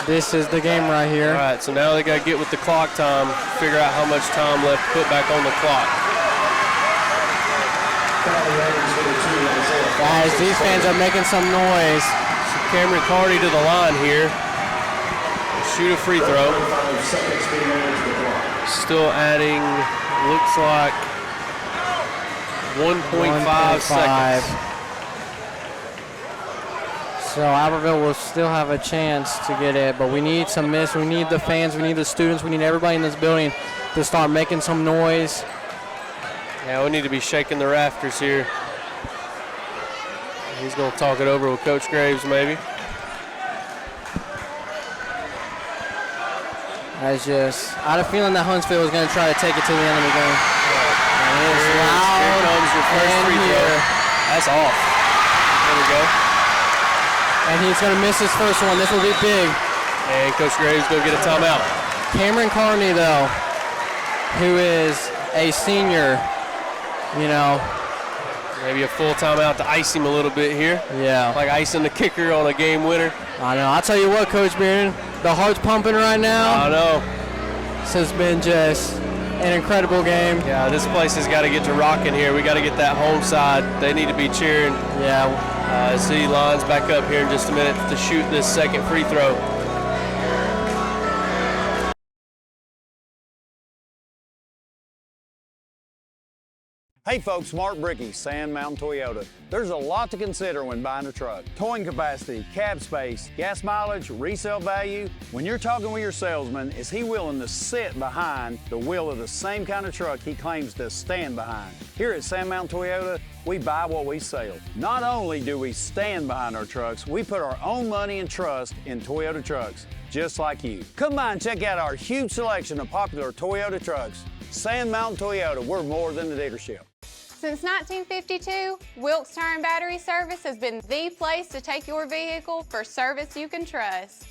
This is the game right here. All right, so now they got to get with the clock time, figure out how much time left to put back on the clock. Guys, these fans are making some noise. So Cameron Carney to the line here. Shoot a free throw. Still adding, looks like 1.5 seconds. So Albertville will still have a chance to get it, but we need some miss. We need the fans, we need the students, we need everybody in this building to start making some noise. Yeah, we need to be shaking the rafters here. He's going to talk it over with Coach Graves, maybe. I had a feeling that Huntsville was going to try to take it to the end of the game. And it's loud. Here comes your first free throw. That's off. There we go. And he's going to miss his first one. This will be big. And Coach Graves going to get a timeout. Cameron Carney, though, who is a senior, maybe a full timeout to ice him a little bit here. Yeah. Like icing the kicker on a game winner. I know. I'll tell you what, Coach Bearden, the heart's pumping right now. I know. This has been just an incredible game. Yeah, this place has got to get to rocking here. We got to get that home side. They need to be cheering. Yeah. See lines back up here in just a minute to shoot this second free throw. Hey folks, Mark Brickey, Sand Mountain Toyota. There's a lot to consider when buying a truck. Towing capacity, cab space, gas mileage, resale value. When you're talking with your salesman, is he willing to sit behind the wheel of the same kind of truck he claims to stand behind? Here at Sand Mountain Toyota, we buy what we sell. Not only do we stand behind our trucks, we put our own money and trust in Toyota trucks, just like you. Come by and check out our huge selection of popular Toyota trucks. Sand Mountain Toyota, we're more than a dealership. Since 1952, Wilkes Tire and Battery Service has been the place to take your vehicle for service you can trust.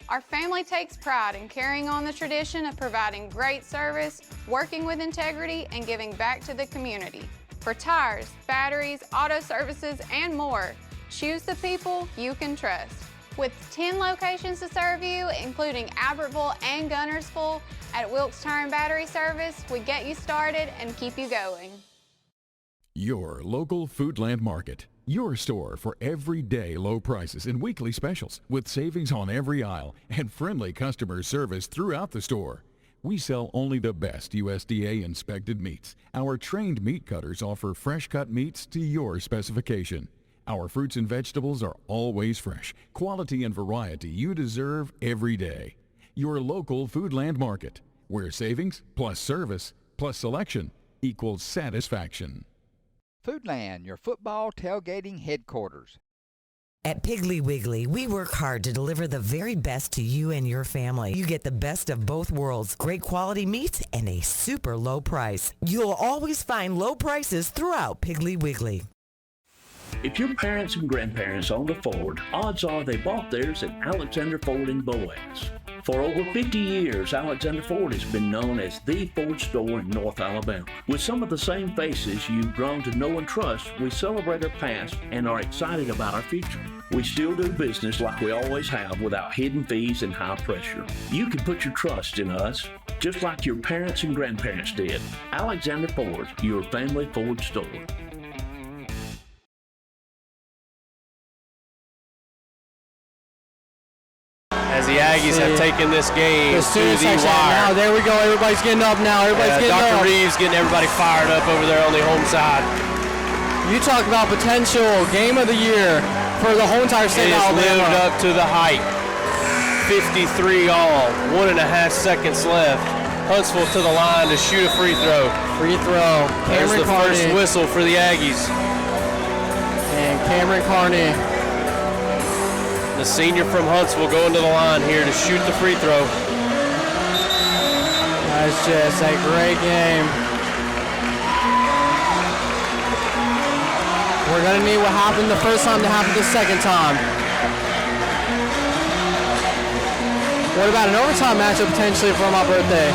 Our family takes pride in carrying on the tradition of providing great service, working with integrity, and giving back to the community. For tires, batteries, auto services, and more, choose the people you can trust. With 10 locations to serve you, including Albertville and Guntersville, at Wilkes Tire and Battery Service, we get you started and keep you going. Your local Foodland Market. Your store for everyday low prices and weekly specials with savings on every aisle and friendly customer service throughout the store. We sell only the best USDA inspected meats. Our trained meat cutters offer fresh cut meats to your specification. Our fruits and vegetables are always fresh, quality and variety you deserve every day. Your local Foodland Market, where savings plus service plus selection equals satisfaction. Foodland, your football tailgating headquarters. At Piggly Wiggly, we work hard to deliver the very best to you and your family. You get the best of both worlds, great quality meats and a super low price. You'll always find low prices throughout Piggly Wiggly. If your parents and grandparents owned a Ford, odds are they bought theirs at Alexander Ford in Boaz. For over 50 years, Alexander Ford has been known as the Ford store in North Alabama. With some of the same faces you've grown to know and trust, we celebrate our past and are excited about our future. We still do business like we always have without hidden fees and high pressure. You can put your trust in us, just like your parents and grandparents did. Alexander Ford, your family Ford store. As the Aggies have taken this game to the wire. Now, there we go. Everybody's getting up now. Everybody's getting up. Dr. Reeves getting everybody fired up over there on the home side. You talk about potential game of the year for the whole entire state of Alabama. It has lived up to the hype. 53 all. 1.5 seconds left. Huntsville to the line to shoot a free throw. Free throw. There's the first whistle for the Aggies. And Cameron Carney, the senior from Huntsville, going to the line here to shoot the free throw. That's just a great game. We're going to need what happened the first time to happen the second time. What about an overtime matchup potentially for my birthday?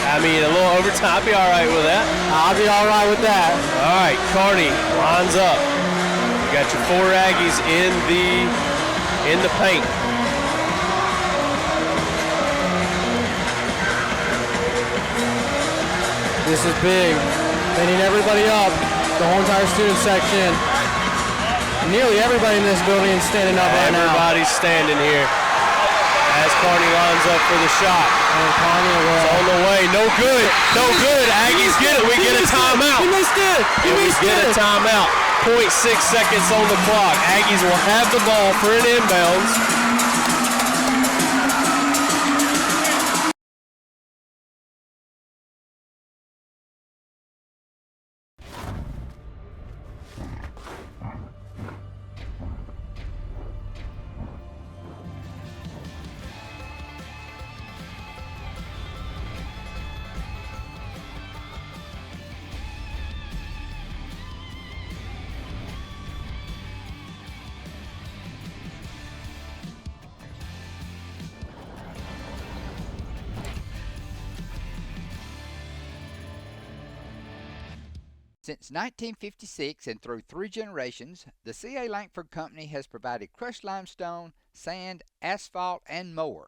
I mean, a little overtime, I'd be all right with that. I'll be all right with that. All right, Carney lines up. You got your 4 Aggies in the paint. This is big. They need everybody up. The whole entire student section. Nearly everybody in this building is standing up right now. Everybody's standing here as Carney lines up for the shot. And Carney is on the way. No good. No good. Aggies get it. We get a timeout. He missed it. We get a timeout. 0.6 seconds on the clock. Aggies will have the ball for an inbounds. Since 1956 and through 3 generations, the C.A. Langford Company has provided crushed limestone, sand, asphalt, and more,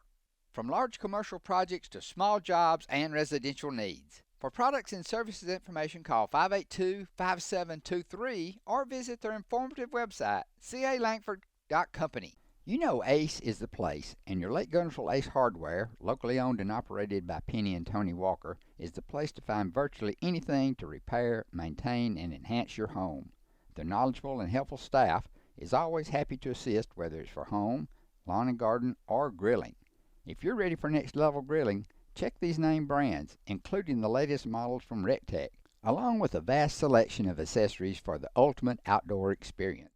from large commercial projects to small jobs and residential needs. For products and services information, call 582-5723 or visit their informative website, calangford.company. You know Ace is the place, and your Lake Gunnersville Ace Hardware, locally owned and operated by Penny and Tony Walker, is the place to find virtually anything to repair, maintain, and enhance your home. Their knowledgeable and helpful staff is always happy to assist, whether it's for home, lawn and garden, or grilling. If you're ready for next level grilling, check these name brands, including the latest models from RecTech, along with a vast selection of accessories for the ultimate outdoor experience.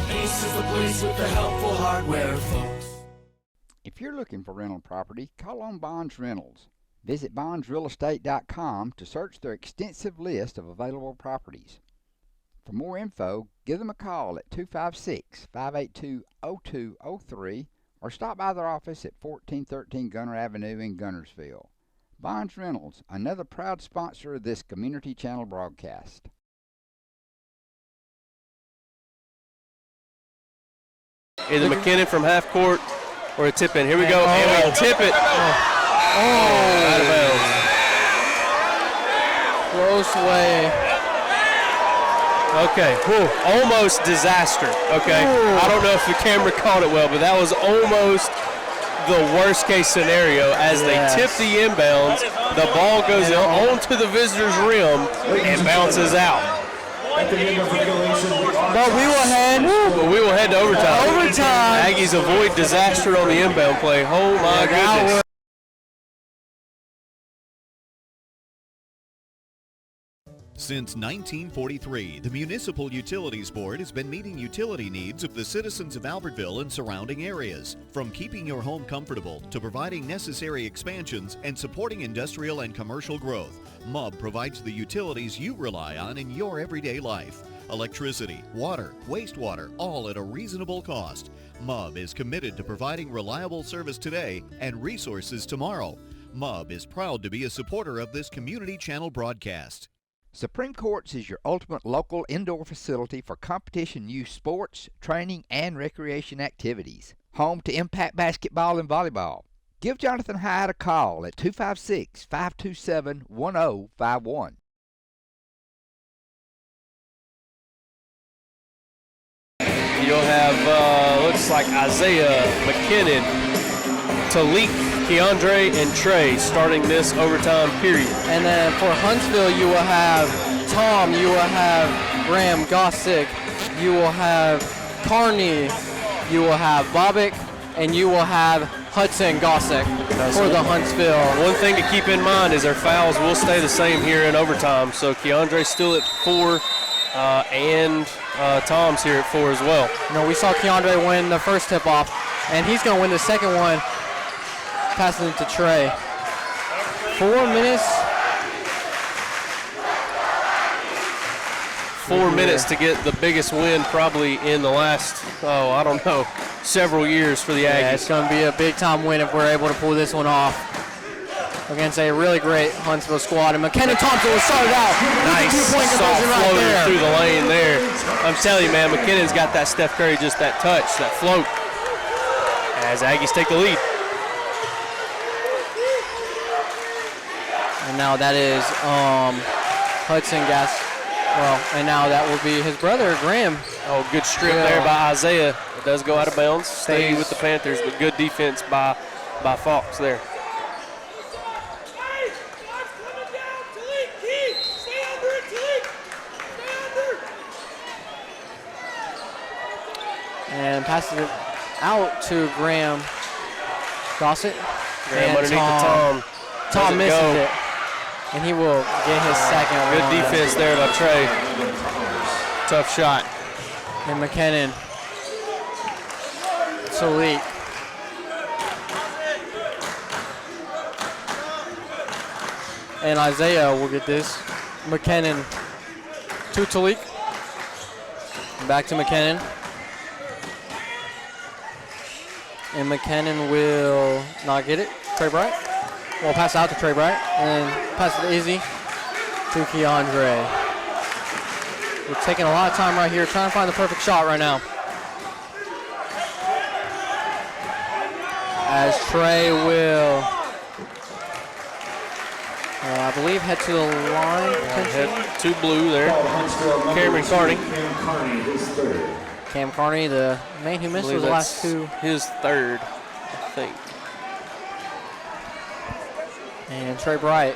Ace is the place with the helpful hardware, folks. If you're looking for rental property, call on Bonds Rentals. Visit bondsrealestate.com to search their extensive list of available properties. For more info, give them a call at 256-582-0203 or stop by their office at 1413 Gunner Avenue in Gunnersville. Bonds Rentals, another proud sponsor of this Community Channel broadcast. Either McKinnon from half court or a tip in. Here we go. And we tip it. Out of bounds. Close way. Okay. Whew. Almost disaster. Okay. I don't know if the camera caught it well, but that was almost the worst case scenario as they tip the inbounds. The ball goes onto the visitor's rim and bounces out. At the end of regulation, but we will head to overtime. Aggies avoid disaster on the inbound play. Oh my goodness. Since 1943, the Municipal Utilities Board has been meeting utility needs of the citizens of Albertville and surrounding areas. From keeping your home comfortable to providing necessary expansions and supporting industrial and commercial growth, MUB provides the utilities you rely on in your everyday life. Electricity, water, wastewater, all at a reasonable cost. MUB is committed to providing reliable service today and resources tomorrow. MUB is proud to be a supporter of this Community Channel broadcast. Supreme Courts is your ultimate local indoor facility for competition youth sports, training, and recreation activities. Home to Impact Basketball and Volleyball. Give Jonathan Hyatt a call at 256-527-1051. You'll have, looks like Isaiah, McKinnon, Talik, Keandre, and Trey starting this overtime period. And then for Huntsville, you will have Tom, you will have Graham Gossick, you will have Carney, you will have Bobick, and you will have Hudson Gossick for the Huntsville. One thing to keep in mind is their fouls will stay the same here in overtime. So Keandre's still at 4, and Tom's here at 4 as well. You know, we saw Keandre win the first tip-off, and he's going to win the second one. Passing it to Trey. 4 minutes. 4 minutes to get the biggest win probably in the last, I don't know, several years for the Aggies. Yeah, it's going to be a big-time win if we're able to pull this one off against a really great Huntsville squad. And McKenna Thompson was started out. Nice two-point soft conversion floater right there. through the lane there. I'm telling you, man, McKinnon's got that Steph Curry, just that touch, that float, as Aggies take the lead. And now that is Hudson Gas. Well, and now that will be his brother, Graham. Oh, good strip there by Isaiah. It does go out of bounds. Stay with the Panthers, but good defense by Fox there. And passes it out to Graham Gossett. Graham underneath the Tom. Tom misses it. And he will get his second one. Good defense there by Trey. Tough shot. And McKinnon. Talik. And Isaiah will get this. McKinnon to Talik. Back to McKinnon. And McKinnon will not get it. Trey Bright. Well, pass out to Trey Bright, and pass it to Izzy to Keandre. We're taking a lot of time right here, trying to find the perfect shot right now. As Trey will, I believe, head to the line. Head to blue there. Cameron Carney. Cam Carney, the man who missed the last two. His third, I think. And Trey Bright.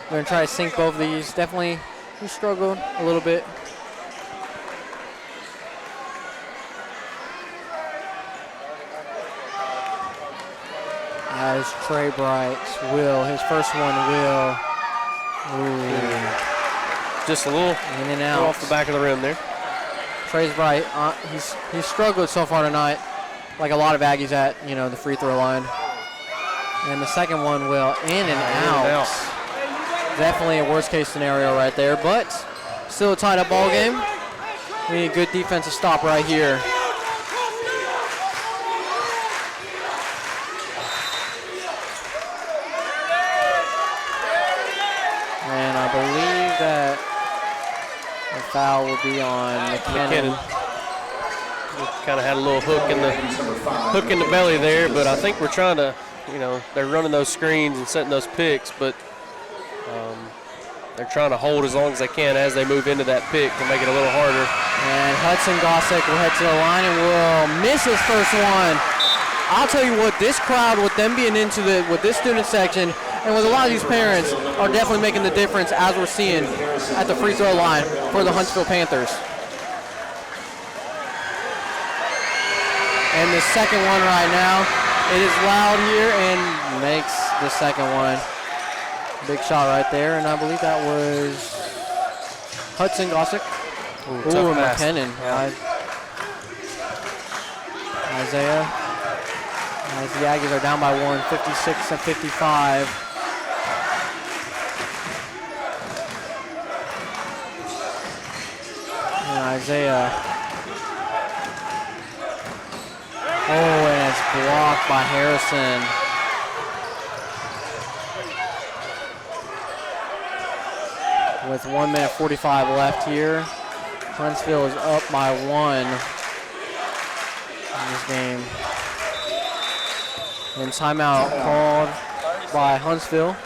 We're going to try to sink both of these. Definitely, he struggled a little bit. As Trey Bright's will, his first one will. Ooh. Just a little in and out off the back of the rim there. Trey's Bright, he's struggled so far tonight, like a lot of Aggies at the free throw line. And the second one will in and out. Definitely a worst case scenario right there, but still a tied up ball game. We need a good defensive stop right here. And I believe that the foul will be on McKinnon. Kind of had a little hook in the belly there, but I think we're trying to, they're running those screens and setting those picks, but they're trying to hold as long as they can as they move into that pick to make it a little harder. And Hudson Gossick will head to the line and will miss his first one. I'll tell you what, this crowd, with them being with this student section, and with a lot of these parents, are definitely making the difference, as we're seeing at the free throw line for the Huntsville Panthers. And the second one right now, it is loud here and makes the second one. Big shot right there, and I believe that was Hudson Gossick. Ooh, McKinnon. Yeah. Isaiah. As the Aggies are down by one, 56-55. And Isaiah. Oh, and it's blocked by Harrison. With 1 minute 45 left here, Huntsville is up by one in this game. And timeout called by Huntsville.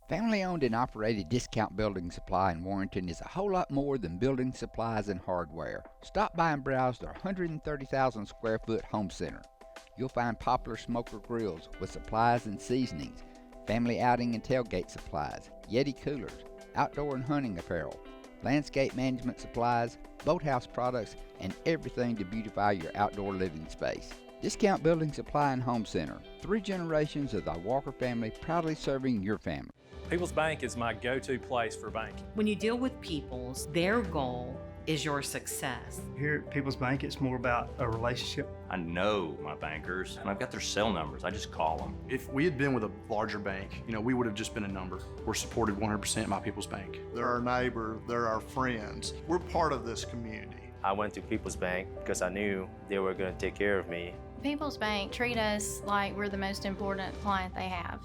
Family-owned and operated Discount Building Supply in Warrenton is a whole lot more than building supplies and hardware. Stop by and browse their 130,000 square foot home center. You'll find popular smoker grills with supplies and seasonings, family outing and tailgate supplies, Yeti coolers, outdoor and hunting apparel, landscape management supplies, boathouse products, and everything to beautify your outdoor living space. Discount Building Supply and Home Center. 3 generations of the Walker family proudly serving your family. People's Bank is my go-to place for banking. When you deal with People's, their goal is your success. Here at People's Bank, it's more about a relationship. I know my bankers, and I've got their cell numbers. I just call them. If we had been with a larger bank, we would have just been a number. We're supported 100% by People's Bank. They're our neighbor, they're our friends. We're part of this community. I went to People's Bank because I knew they were going to take care of me. People's Bank treat us like we're the most important client they have.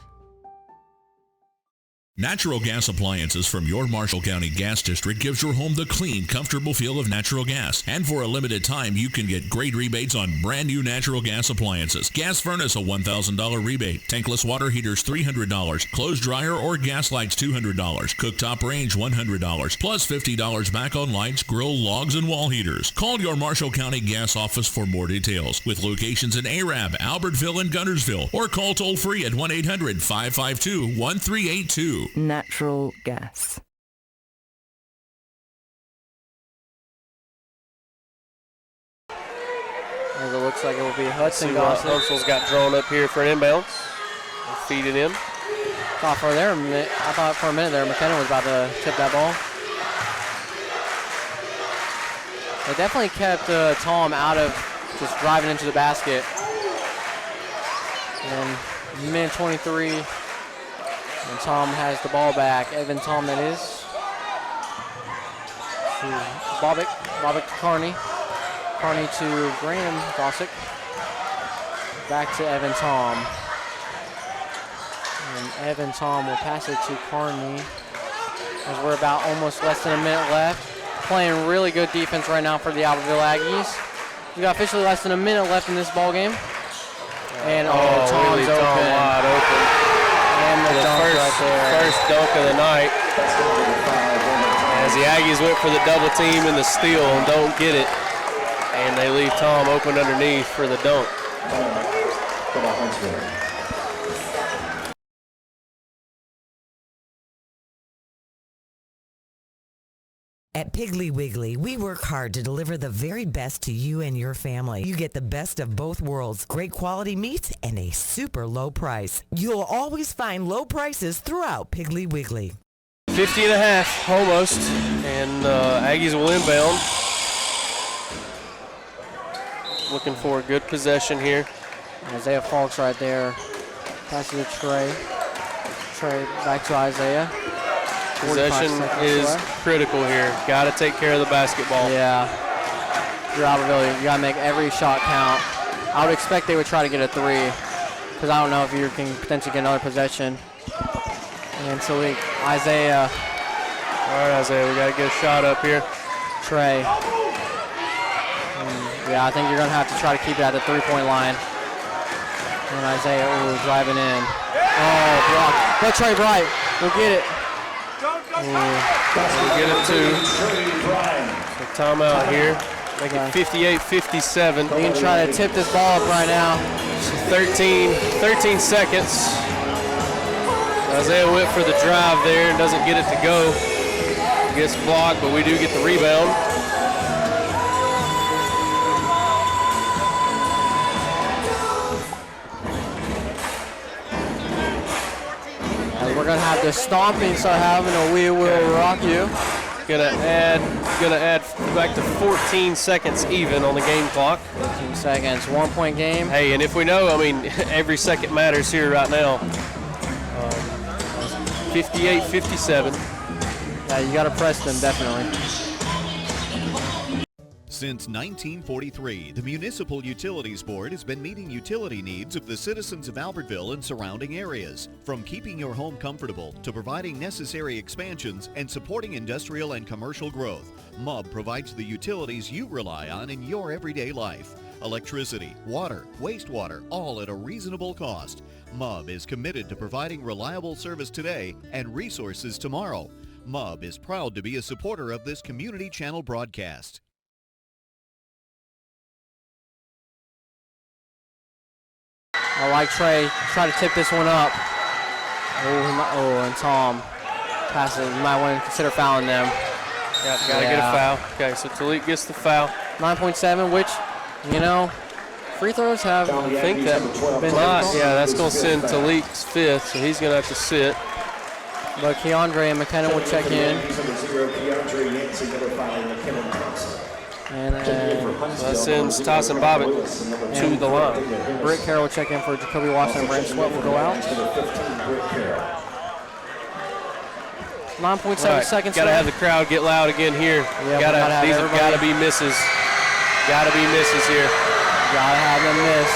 Natural gas appliances from your Marshall County Gas District gives your home the clean, comfortable feel of natural gas. And for a limited time, you can get great rebates on brand new natural gas appliances. Gas furnace, a $1,000 rebate. Tankless water heaters, $300. Clothes dryer or gas lights, $200. Cooktop range, $100. Plus $50 back on lights, grill, logs, and wall heaters. Call your Marshall County Gas office for more details. With locations in Arab, Albertville, and Guntersville. Or call toll free at 1-800-552-1382. Natural gas. As it looks like it will be Hudson Gossick. Huntsville's got drawn up here for an inbounds. Feed it in. I thought for a minute there McKenna was about to tip that ball. They definitely kept Tom out of just driving into the basket. And minute 23. And Tom has the ball back. Evan Tom, that is. To Bobbitt to Carney. Carney to Graham Gossick. Back to Evan Tom. And Evan Tom will pass it to Carney. As we're about almost less than a minute left. Playing really good defense right now for the Albertville Aggies. We got officially less than a minute left in this ball game. And Tom's really open. Tom wide open. And the first dunk of the night. As the Aggies went for the double team and the steal and don't get it. And they leave Tom open underneath for the dunk. At Piggly Wiggly, we work hard to deliver the very best to you and your family. You get the best of both worlds, great quality meats and a super low price. You'll always find low prices throughout Piggly Wiggly. 50 and a half, almost, and Aggies will inbound. Looking for a good possession here. Isaiah Falks right there. Passes to Trey. Trey back to Isaiah. Possession is critical here. Got to take care of the basketball. Yeah. You're Albertville. You got to make every shot count. I would expect they would try to get a three because I don't know if you can potentially get another possession. And so Isaiah. All right, Isaiah, we got to get a shot up here. Trey. Yeah, I think you're going to have to try to keep it at the three-point line. And Isaiah, driving in. Oh, block. Let Trey Bright. We'll get it. We'll get it too. So timeout here. Make it 58-57. You can try to tip this ball up right now. 13 seconds. Isaiah went for the drive there and doesn't get it to go. Gets blocked, but we do get the rebound. We're gonna have the stomping start having a We Will Rock You. Gonna add back to 14 seconds even on the game clock. 14 seconds, 1 point game. Hey, and if we know, I mean, every second matters here right now. 58-57. Yeah, you gotta press them, definitely. Since 1943, the Municipal Utilities Board has been meeting utility needs of the citizens of Albertville and surrounding areas. From keeping your home comfortable to providing necessary expansions and supporting industrial and commercial growth, MUB provides the utilities you rely on in your everyday life. Electricity, water, wastewater, all at a reasonable cost. MUB is committed to providing reliable service today and resources tomorrow. MUB is proud to be a supporter of this community channel broadcast. I like Trey. Try to tip this one up. And Tom passes. You might want to consider fouling them. Yeah, gotta get a foul. Okay, so Talik gets the foul. 9.7, which, you know, free throws have, I think that been not. Yeah, that's going to send Talik's fifth, so he's going to have to sit. But Keandre and McKenna will check in. And that sends Tyson Bobbitt to the line. Britt Carroll will check in for Jacoby Watson, and Brent Sweat will go out. 9.7 seconds. Got to have the crowd get loud again here. Yeah, these have got to be misses. Got to be misses here. Got to have them miss.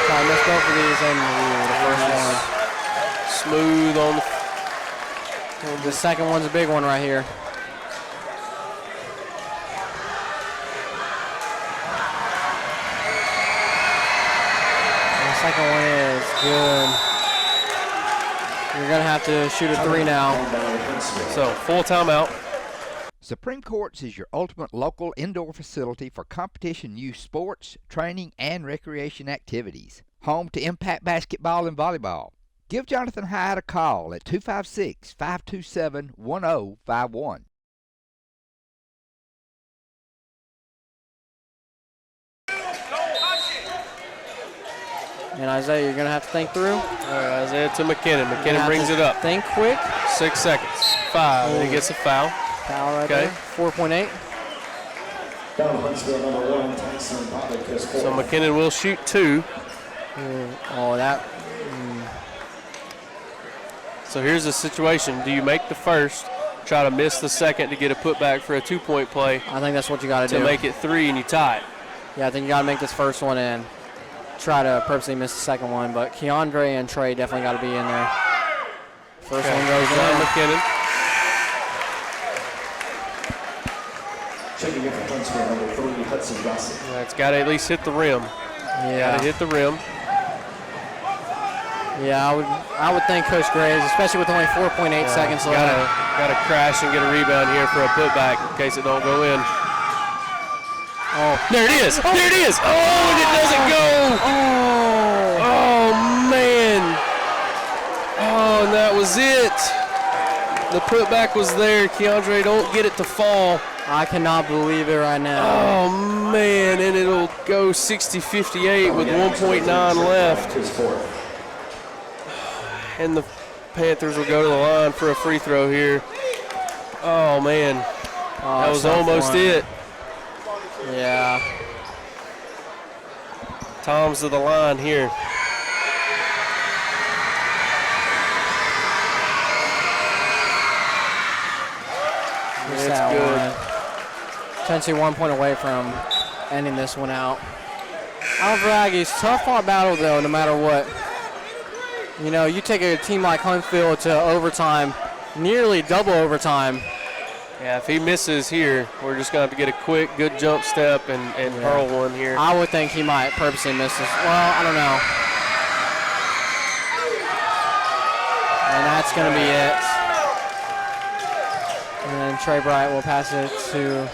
Try to miss both of these, and the first one. Smooth on the second one's a big one right here. Second one is good. You're going to have to shoot a three now. So, full timeout. Supreme Courts is your ultimate local indoor facility for competition youth sports, training, and recreation activities. Home to Impact Basketball and Volleyball. Give Jonathan Hyatt a call at 256-527-1051. And Isaiah, you're going to have to think through. All right, Isaiah to McKinnon. McKinnon brings it up. Think quick. 6 seconds. 5. And he gets a foul. Foul right there. 4.8. So McKinnon will shoot 2. Oh, that. So here's the situation. Do you make the first, try to miss the second to get a putback for a 2-point play? I think that's what you got to do. To make it 3 and you tie it. Yeah, I think you got to make this first one and try to purposely miss the second one. But Keandre and Trey definitely got to be in there. First one goes down. McKinnon. Checking in for Huntsville, number 3, Hudson Gossett. It's got to at least hit the rim. Yeah. Got to hit the rim. Yeah, I would think Coach Graves, especially with only 4.8 seconds left. Got to crash and get a rebound here for a putback in case it don't go in. Oh, there it is! There it is! Oh, and it doesn't go! Oh, man! Oh, and that was it. The putback was there. Keandre, don't get it to fall. I cannot believe it right now. Oh, man, and it'll go 60-58 with 1.9 left. And the Panthers will go to the line for a free throw here. Oh, man. That was almost it. Yeah. Tom's to the line here. That's good. Potentially 1 point away from ending this one out. Albertville Aggies, tough fought battle though, no matter what. You know, you take a team like Huntsville to overtime, nearly double overtime. Yeah, if he misses here, we're just going to have to get a quick, good jump step and hurl one here. I would think he might purposely miss this. Well, I don't know. And that's going to be it. And then Trey Bright will pass it to...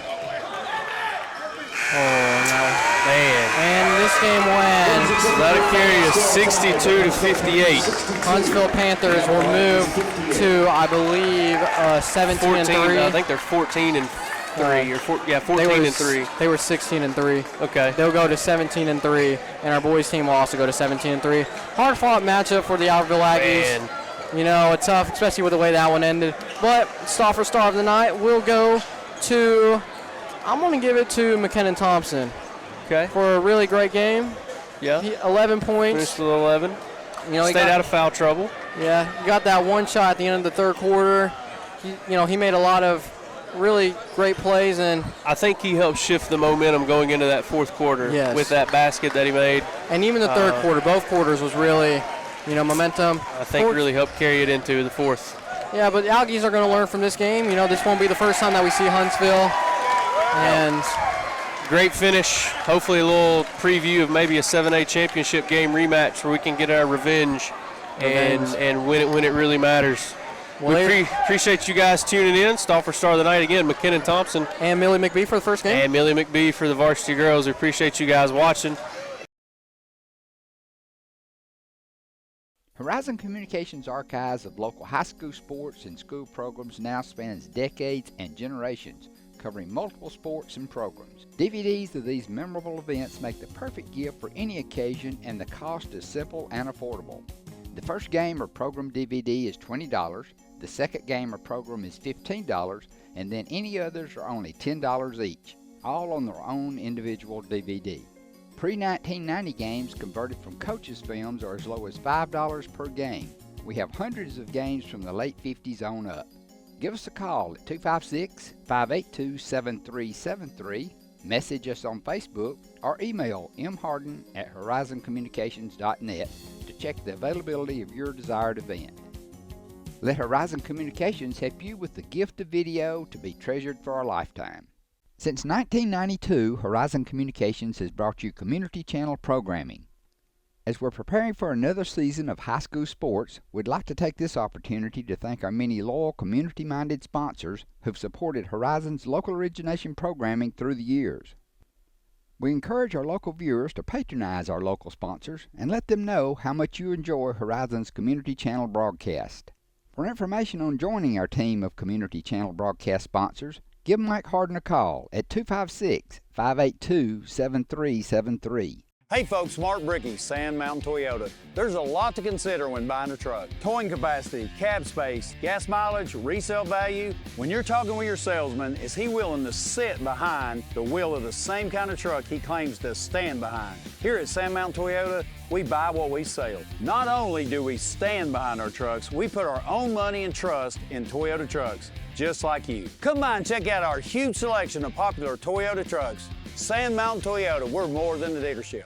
Oh, no. Man. And this game wins. That'll carry us 62-58. Huntsville Panthers will move to, I believe, 17-3. I think they're 14-3 14-3. They were 16-3. Okay. They'll go to 17-3, and our boys team will also go to 17-3. Hard-fought matchup for the Albertville Aggies. Man. You know, it's tough, especially with the way that one ended. But star for star of the night will go to, I'm going to give it to McKinnon Thompson. Okay. For a really great game. Yeah. 11 points. Finished with 11. You know, stayed out of foul trouble. Yeah, he got that one shot at the end of the third quarter. He made a lot of really great plays, and I think he helped shift the momentum going into that fourth quarter with that basket that he made. And even the third quarter, both quarters was really, momentum. I think really helped carry it into the fourth. Yeah, but the Aggies are going to learn from this game. You know, this won't be the first time that we see Huntsville. And great finish. Hopefully a little preview of maybe a 7A championship game rematch where we can get our revenge. And win it when it really matters. Well, we appreciate you guys tuning in. Star for Star of the Night again, McKinnon Thompson. And Millie McBee for the first game. And Millie McBee for the varsity girls. We appreciate you guys watching. Horizon Communications' archives of local high school sports and school programs now spans decades and generations, covering multiple sports and programs. DVDs of these memorable events make the perfect gift for any occasion, and the cost is simple and affordable. The first game or program DVD is $20, the second game or program is $15, and then any others are only $10 each, all on their own individual DVD. Pre-1990 games converted from coaches' films are as low as $5 per game. We have hundreds of games from the late 50s on up. Give us a call at 256-582-7373, message us on Facebook, or email mharden@horizoncommunications.net to check the availability of your desired event. Let Horizon Communications help you with the gift of video to be treasured for a lifetime. Since 1992, Horizon Communications has brought you community channel programming. As we're preparing for another season of high school sports, we'd like to take this opportunity to thank our many loyal community-minded sponsors who've supported Horizon's local origination programming through the years. We encourage our local viewers to patronize our local sponsors and let them know how much you enjoy Horizon's community channel broadcast. For information on joining our team of community channel broadcast sponsors, give Mike Harden a call at 256-582-7373. Hey folks, Mark Brickey, Sand Mountain Toyota. There's a lot to consider when buying a truck. Towing capacity, cab space, gas mileage, resale value. When you're talking with your salesman, is he willing to sit behind the wheel of the same kind of truck he claims to stand behind? Here at Sand Mountain Toyota, we buy what we sell. Not only do we stand behind our trucks, we put our own money and trust in Toyota trucks, just like you. Come by and check out our huge selection of popular Toyota trucks. Sand Mountain Toyota, we're more than a dealership.